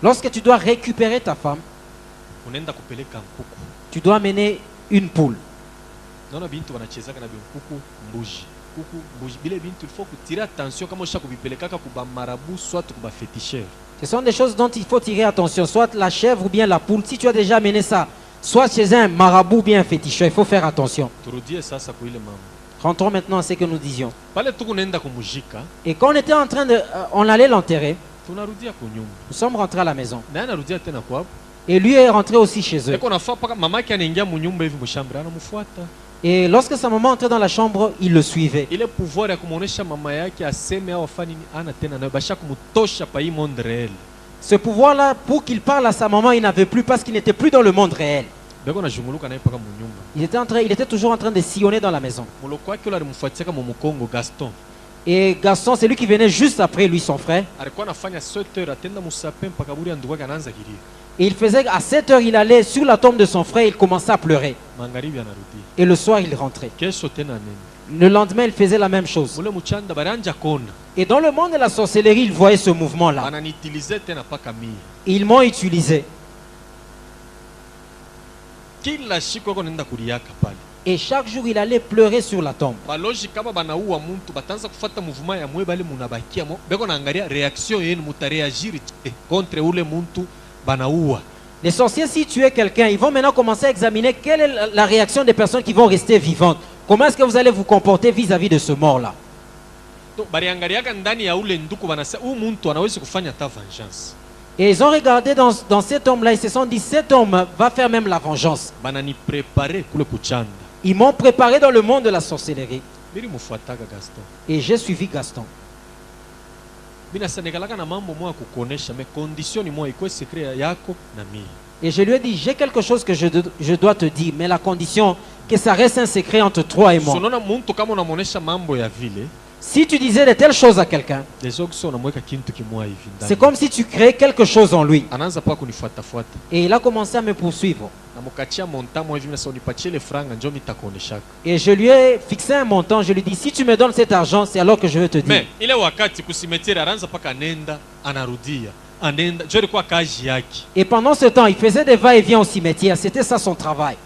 lorsque tu dois récupérer ta femme, tu dois amener une poule. Ce sont des choses dont il faut tirer attention, soit la chèvre ou bien la poule. Si tu as déjà amené ça, soit chez un marabout ou bien un féticheur, il faut faire attention. Rentrons maintenant à ce que nous disions. Et quand on était en train de... on allait l'enterrer. Nous sommes rentrés à la maison. Et lui est rentré aussi chez eux. Et lorsque sa maman entrait dans la chambre, il le suivait. Ce pouvoir-là, pour qu'il parle à sa maman, il n'avait plus parce qu'il n'était plus dans le monde réel. Il était toujours en train de sillonner dans la maison. Et Gaston, c'est lui qui venait juste après lui, son frère. Et il faisait à 7 heures, il allait sur la tombe de son frère, il commençait à pleurer. Et le soir, il rentrait. Le lendemain, il faisait la même chose. Et dans le monde de la sorcellerie, il voyait ce mouvement-là. Ils m'ont utilisé. Et chaque jour, il allait pleurer sur la tombe. Les sorciers, si tuaient quelqu'un, ils vont maintenant commencer à examiner quelle est la réaction des personnes qui vont rester vivantes. Comment est-ce que vous allez vous comporter vis-à-vis de ce mort-là? Et ils ont regardé dans cet homme-là, ils se sont dit, cet homme va faire même la vengeance. Ils m'ont préparé dans le monde de la sorcellerie. Et j'ai suivi Gaston. Et je lui ai dit, j'ai quelque chose que je dois te dire, mais la condition que ça reste un secret entre toi et moi. Si tu disais de telles choses à quelqu'un, c'est comme si tu créais quelque chose en lui. Et il a commencé à me poursuivre. Et je lui ai fixé un montant, je lui ai dit, si tu me donnes cet argent, c'est alors que je vais te dire. anenda njo ilikuwa kazi yake. Et pendant ce temps, il faisait des va-et-vient au cimetière. C'était ça son travail.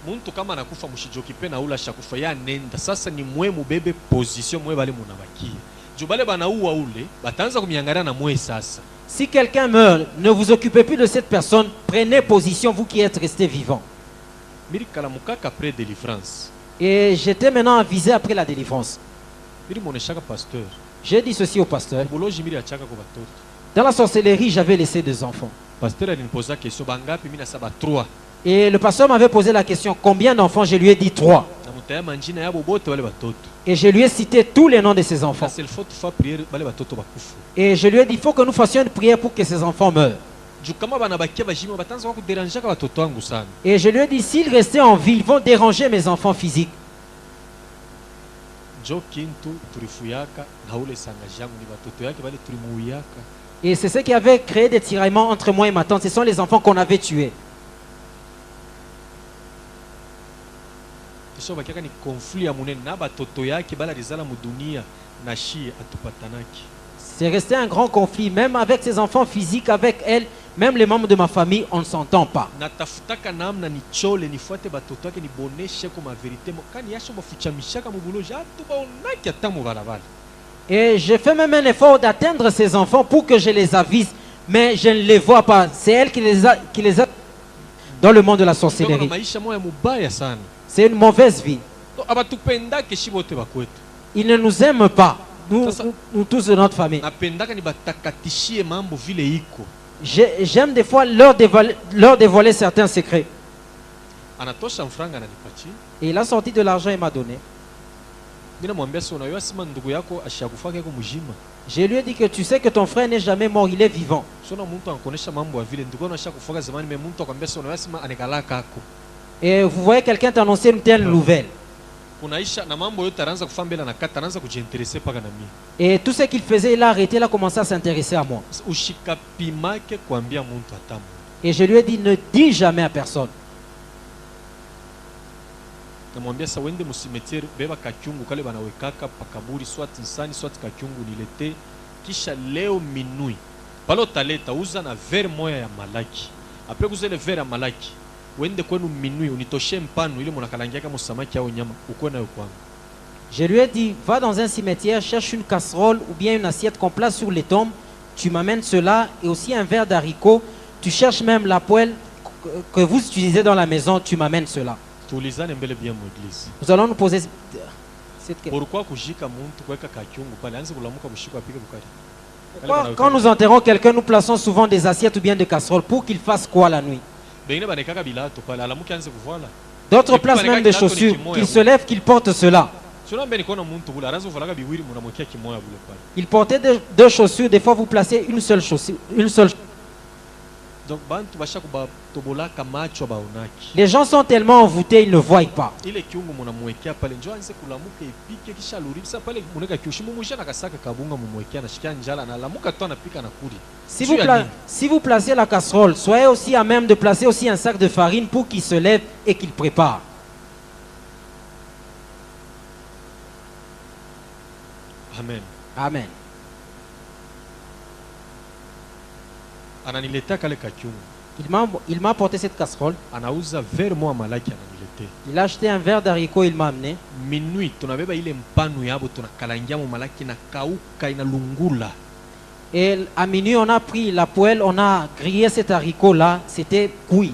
Muntu kama anakufa mushijokipe na ula shakufa ya anenda. Sasa ni mwe mubebe position mwe bale munabakia. Jo bale banaua ule bataanza kumiangalia na mwe sasa. Si quelqu'un meurt, ne vous occupez plus de cette personne. Prenez position, vous qui êtes restés vivants. Miri kalamukaka après délivrance. Et j'étais maintenant avisé après la délivrance. Miri moneshaka pasteur. J'ai dit ceci au pasteur. Buloji miri achaka kwa batoto. Dans la sorcellerie, j'avais laissé 2 enfants. Pasteur alinipoza question bangapi mina saba 3. Et le pasteur m'avait posé la question, combien d'enfants? Je lui ai dit 3. Na mutaya manjina yabo bote wale batoto. Et je lui ai cité tous les noms de ses enfants. C'est le faut faire prière bale batoto bakufu. Et je lui ai dit, il faut que nous fassions une prière pour que ces enfants meurent. Juu kama banabakia bajima batanza kwa kuderanjaka batoto wangu sana. Et je lui ai dit, s'ils restaient en vie, ils vont déranger mes enfants physiques. Jo kintu tulifuyaka na ule sangajangu ni batoto yake bale tulimuuyaka. Et c'est ce qui avait créé des tiraillements entre moi et ma tante. Ce sont les enfants qu'on avait tués. Kisha bakiaka ni conflit ya munene na batoto yake bala rizala mu dunia na shi atupatanaki. C'est resté un grand conflit, même avec ses enfants physiques, avec elle, même les membres de ma famille, on ne s'entend pas. Natafutaka namna nichole nifuate batoto yake niboneshe kwa verite kani yasho mafuchamishaka mu buloja atubaonaki atamu balabala. Et j'ai fait même un effort d'atteindre ces enfants pour que je les avise, mais je ne les vois pas. C'est elle qui les a dans le monde de la sorcellerie. C'est une mauvaise vie. Ils ne nous aiment pas, nous tous de notre famille. J'aime des fois leur dévoiler certains secrets. Et il a sorti de l'argent et m'a donné. Je lui ai dit que tu sais que ton frère n'est jamais mort, il est vivant. Et vous voyez quelqu'un t'annoncer une telle nouvelle. Et tout ce qu'il faisait, il a arrêté, il a commencé à s'intéresser à moi. Et je lui ai dit, ne dis jamais à personne. Namwambia sasa wende msimetiere beba kakyungu kale banawekaka pakaburi swati nsani swati kakyungu nilete kisha leo minui pale utaleta uza na verre moya ya malaki après kuzele verre ya malaki wende kwenu minui unitoshe mpano ile mnakalangia kama samaki au nyama uko nayo kwangu. Je lui ai dit, va dans un cimetière, cherche une casserole ou bien une assiette qu'on place sur les tombes, tu m'amènes cela et aussi un verre d'haricot, tu cherches même la poêle que vous utilisez dans la maison, tu m'amènes cela. Nous allons nous poser cette question. Pourquoi quand nous enterrons quelqu'un, nous plaçons souvent des assiettes ou bien des casseroles pour qu'il fasse quoi la nuit? D'autres placent même des chaussures, qu'il se lève, qu'il porte cela. Il portait 2 chaussures, des fois vous placez une seule chaussure. Les gens sont tellement envoûtés, ils ne voient pas. Si vous placez la casserole, soyez aussi à même de placer aussi un sac de farine pour qu'il se lève et qu'il prépare. Amen. Amen. Il m'a apporté cette casserole. Il a acheté un verre d'haricot, il m'a amené. Et à minuit, on a pris la poêle, on a grillé cet haricot là, c'était cuit.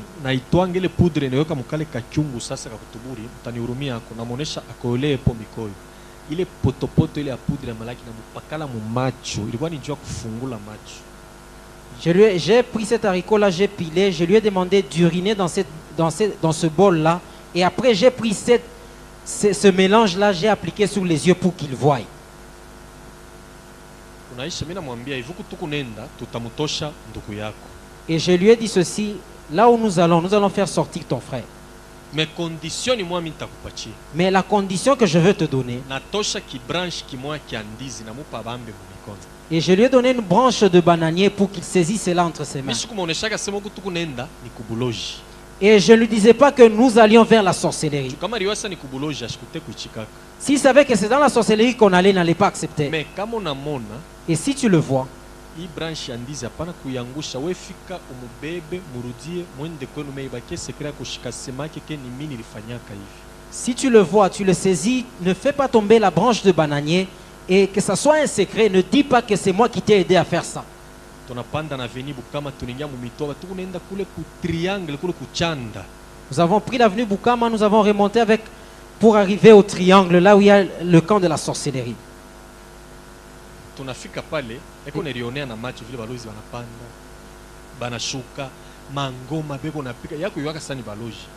Ile potopoto ile ya poudre ya malaki na mupakala mu macho ilikuwa ni njoo kufungula macho. J'ai pris cet haricot là, j'ai pilé, je lui ai demandé d'uriner dans ce bol là et après j'ai pris ce mélange là, j'ai appliqué sur les yeux pour qu'il voie. Et je lui ai dit ceci, là où nous allons faire sortir ton frère. Mais la condition que je veux te donner, et je lui ai donné une branche de bananier pour qu'il saisisse cela entre ses mains. Et je ne lui disais pas que nous allions vers la sorcellerie. S'il savait que c'est dans la sorcellerie qu'on allait, il n'allait pas accepter. Et si tu le vois, hii branch ya ndizi hapana kuiangusha, wewe fika umubebe, murudie, mwende kwenu, meibakie sekret ya kushika semake ke ni mimi nilifanyaka hivi. Si tu le vois, tu le saisis, ne fais pas tomber la branche de bananier et que ça soit un secret, ne dis pas que c'est moi qui t'ai aidé à faire ça. Tunapanda na veni Bukama tuningia mumitoba, tukunaenda kule ku triangle kule kuchanda. Nous avons pris l'avenue Bukama, nous avons remonté avec pour arriver au triangle, là où il y a le camp de la sorcellerie. Tunafika pale, eko nerionea na macho vile balozi wanapanda, banashuka, mangoma beko napika, yako yuwaka sani baloji.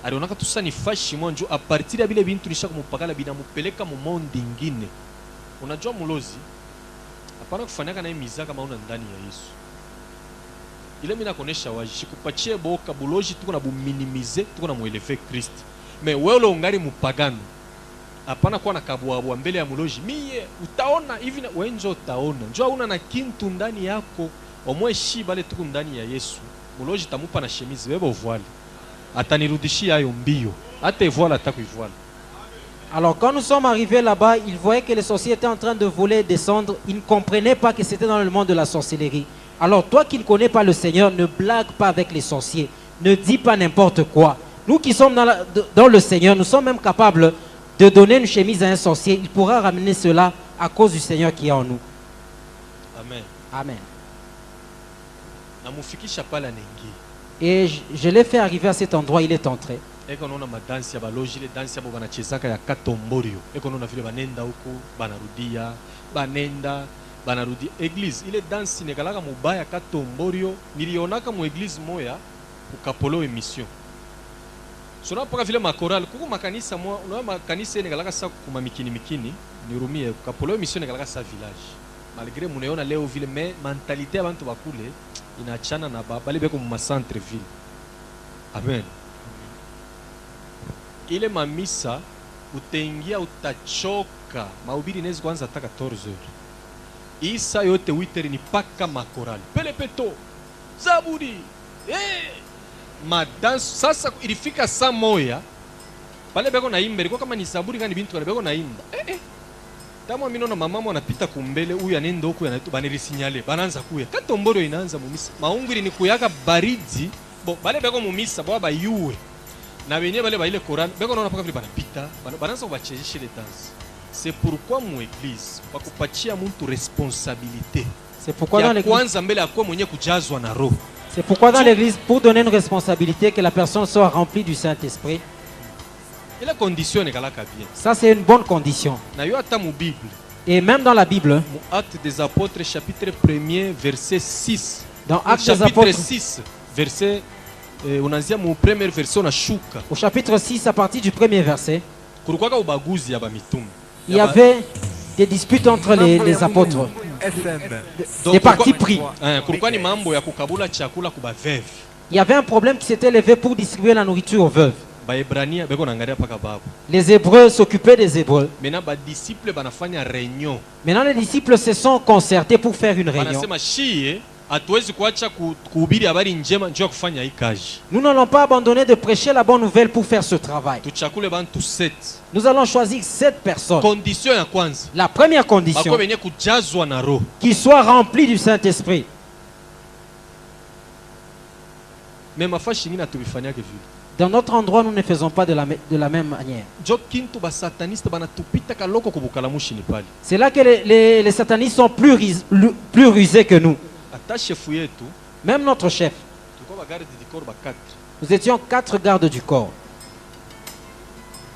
Alionaka tu sani fashi mwanjo, a partir ya bile bintu nishaka mupakala binamupeleka mu monde ingine. Unajua mulozi, hapana kufanyaka na hii mizaka mauna ndani ya Yesu. Ile mina konesha waji, shikupatie boka buloji tuko na buminimize, tuko na mueleve Kristi. Me wewe ungari mupagano. Hapana kuwa na kabuabu mbele ya muloji. Mie utaona hivi na wenjo utaona. Njoo una na kintu ndani yako, omwe shi bale tuko ndani ya Yesu. Muloji tamupa na shemizi wewe voile. Atanirudishia hayo mbio. Hata voile atakuivoile. Alors quand nous sommes arrivés là-bas, ils voyaient que les sorciers étaient en train de voler et descendre. Ils ne comprenaient pas que c'était dans le monde de la sorcellerie. Alors toi qui ne connais pas le Seigneur, ne blague pas avec les sorciers. Ne dis pas n'importe quoi. Nous qui sommes dans le Seigneur, nous sommes même capables de donner une chemise à un sorcier. Il pourra ramener cela à cause du Seigneur qui est en nous. Amen. Amen. Namufikisha pala nengi. Et je l'ai fait arriver à cet endroit, il est entré. Eko nona madansi ya baloji, ile dansi ya banachezaka ya katomborio. Eko nona vile banenda huko, banarudia, banarudia. Église, ile dansi nekalaka mubaya katomborio, nilionaka mu église moya ukapolo emission. Sona paka vile makoral, kuko makanisa moya, unaona makanisa nekalaka sa kuma mikini, nirumie ukapolo emission nekalaka sa village. Malgré munaona leo vile mais mentalité ya bantu bakule inaachana na bale beko mu centre ville. Amen. Ile mamisa utengia utachoka, mahubiri nezi kwanza hata 14h. Isa yote 8h ni paka makorali. Pelepeto, zaburi, madansu. Sasa ilifika saa moya, pale beko naimba, ilikuwa kama ni zaburi gani bintu pale beko naimba. Tamu amino na mamamu anapita kumbele, uyu anenda huku yanaitu, banirisinyale, bananza kuya. Katomboro inaanza mumisa. Maungiri ni kuyaka baridi, bo, bale beko mumisa, bwa bayue. Na benye bale baile Koran, beko naona paka vile banapita, bananza kubachezesha ile dansi. C'est pourquoi mon église bakupatia muntu responsabilité. C'est pourquoi dans l'église, kwanza mbele akwa mwenye kujazwa na roho. c'est pourquoi dans l'église, pour donner une responsabilité, que la personne soit remplie du Saint-Esprit. Ile condition nekalaka bien. Ça c'est une bonne condition. Na yo ata mu Bible. Et même dans la Bible, Mu Actes des Apôtres chapitre 1er verset 6. dans Actes des Chapitre Apôtres, 6 verset unaanzia mu premier verset unashuka. au chapitre 6, à partir du premier verset, Kulikuwa ubaguzi ya ba mitume. il y avait des disputes entre les apôtres, des partis pris. Kulikuwa ni mambo ya kukabula chakula kuba veuve. Il y avait un problème qui s'était levé pour distribuer la nourriture aux veuves. Baebrania beko naangalia paka babu. Les Hébreux s'occupaient des Hébreux. Maintenant ba disciple banafanya réunion. Maintenant, les disciples se sont concertés pour faire une réunion. Banasema shie hatuwezi kuacha kuhubiri habari njema njoo kufanya hii kazi. Nous n'allons pas abandonner de prêcher la bonne nouvelle pour faire ce travail. Tuchakule bantu 7. Nous allons choisir 7 personnes. Condition ya kwanza. La première condition, Bako benye kujazwa na roho. qu'ils soient remplis du Saint-Esprit. Mais mafashi ngine atubifanyake vile. Dans notre endroit, nous ne faisons pas de la même manière. Jo kintu ba sataniste banatupita kaloko kubukalamushi ni pale. C'est là que les satanistes sont plus rusés que nous. Ata chef yetu, Même notre chef. tulikuwa ba garde du corps ba 4. Nous étions 4 gardes du corps.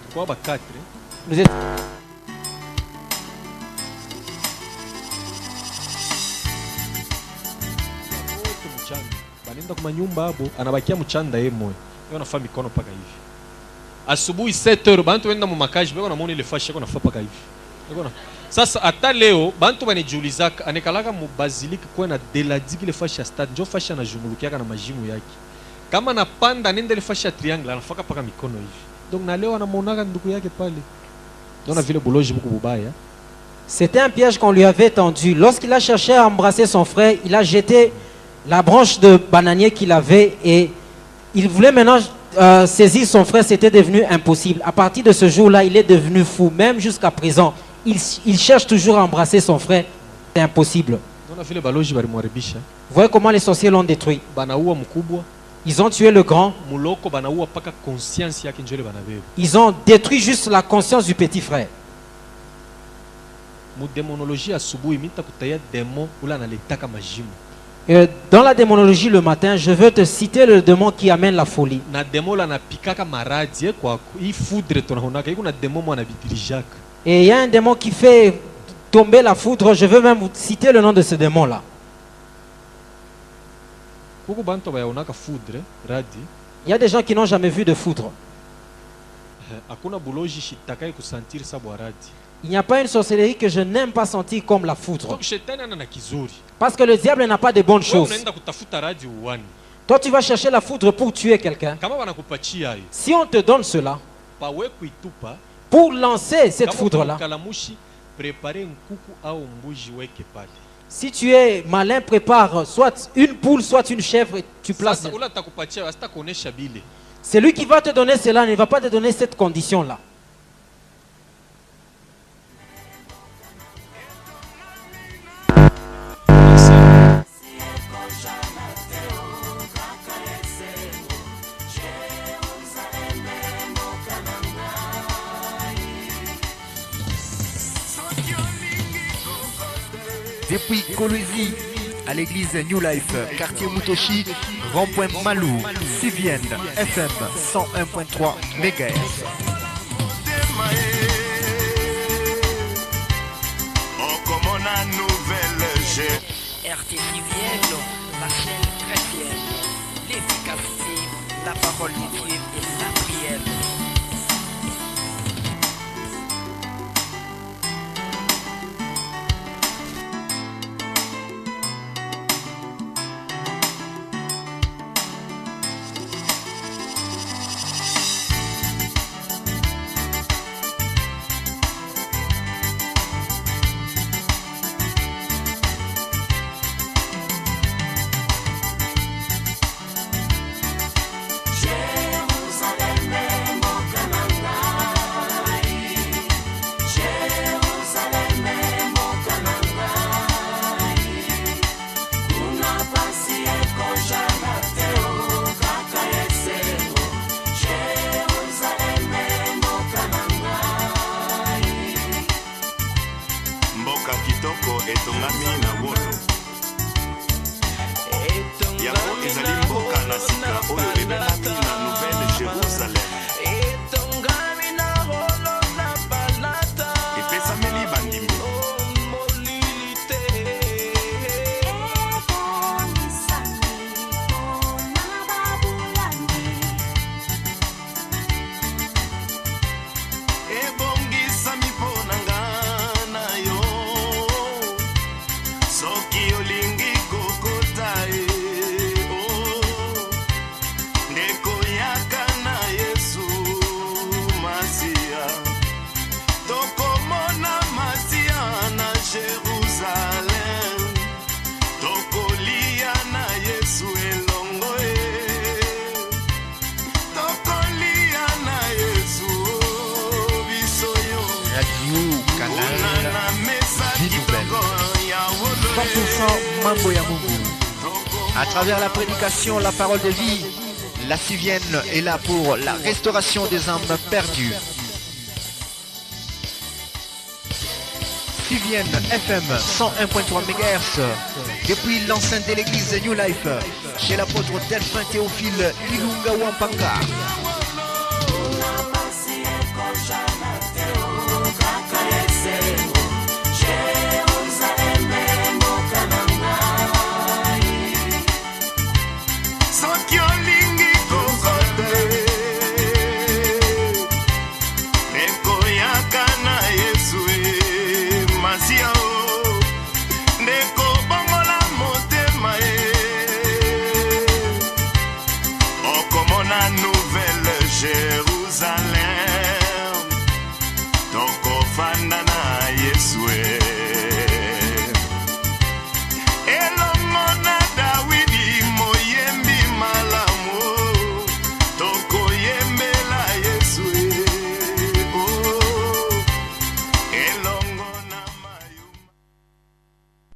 Tulikuwa ba 4. Nous étions... Wote mchanda. Banenda kuma nyumba abo, anabakia mchanda yeye moyo. Yeye anafanya mikono paka hivi. Asubuhi 7h bantu wenda mu makaji beko na moni ile fashi yako nafanya paka hivi. Yako sasa hata leo bantu banijulizaka anekalaka mu baziliki kwa na deladiki ile fashi ya stade njo fashi anajumulukiaka na majimu yake. Kama napanda nenda ile fashi ya triangle anafaka paka mikono hivi. Donc na leo anamuonaka ndugu yake pale. Ndio vile buloji buku bubaya. C'était un piège qu'on lui avait tendu. Lorsqu'il a cherché à embrasser son frère, il a jeté la branche de bananier qu'il avait et il voulait maintenant saisir son frère. C'était devenu impossible. À partir de ce jour-là, il est devenu fou. Même jusqu'à présent, il cherche toujours à embrasser son frère. C'est impossible. Unaona vile baloji balimwaribisha. Voyez comment les sorciers l'ont détruit. Banaua mkubwa. Ils ont tué le grand. Muloko banaua paka conscience yake njole banabeba. Ils ont détruit juste la conscience du petit frère. Mu démonologie asubuhi mita kutaya démon ula analetaka majimu. Dans la démonologie le matin, je veux te citer le démon qui amène la folie. Na démon la na pikaka maradie kwa i foudre tonahonaka iko na démon mwana bidirijaka. Et il y a un démon qui fait tomber la foudre. Je veux même vous citer le nom de ce démon là. Kuko bantu bayaonaka foudre radi. Il y a des gens qui n'ont jamais vu de foudre. Hakuna buloji shitakai kusentir sa radi. Il n'y a pas une sorcellerie que je n'aime pas sentir comme la foudre. Donc shetani ana na kizuri. Parce que le diable n'a pas de bonnes choses. Unaenda kutafuta radi uwani. Toi, tu vas chercher la foudre pour tuer quelqu'un. Kama banakupatia hiyo. Si on te donne cela, Pawe kuitupa. pour lancer cette foudre-là, Kalamushi préparer nkuku au mbuji weke pale. si tu es malin, prépare soit une poule, soit une chèvre, et tu places. Sasa ula takupatia hasta kuonesha bile. Celui qui va te donner cela ne va pas te donner cette condition-là. Depuis Kolwezi à l'église New Life, quartier Mutoshi, rond-point Malou, Sivienne, FM 101.3 MHz. RT Sivienne, la chaîne chrétienne, l'efficacité, la parole de Dieu et la prière. À travers la prédication, la parole de vie, la Sivienne est là pour la restauration des âmes perdues. Sivienne FM 101.3 MHz, depuis l'enceinte de l'église New Life, chez l'apôtre Delphin Théophile Ilunga Wampanga. I know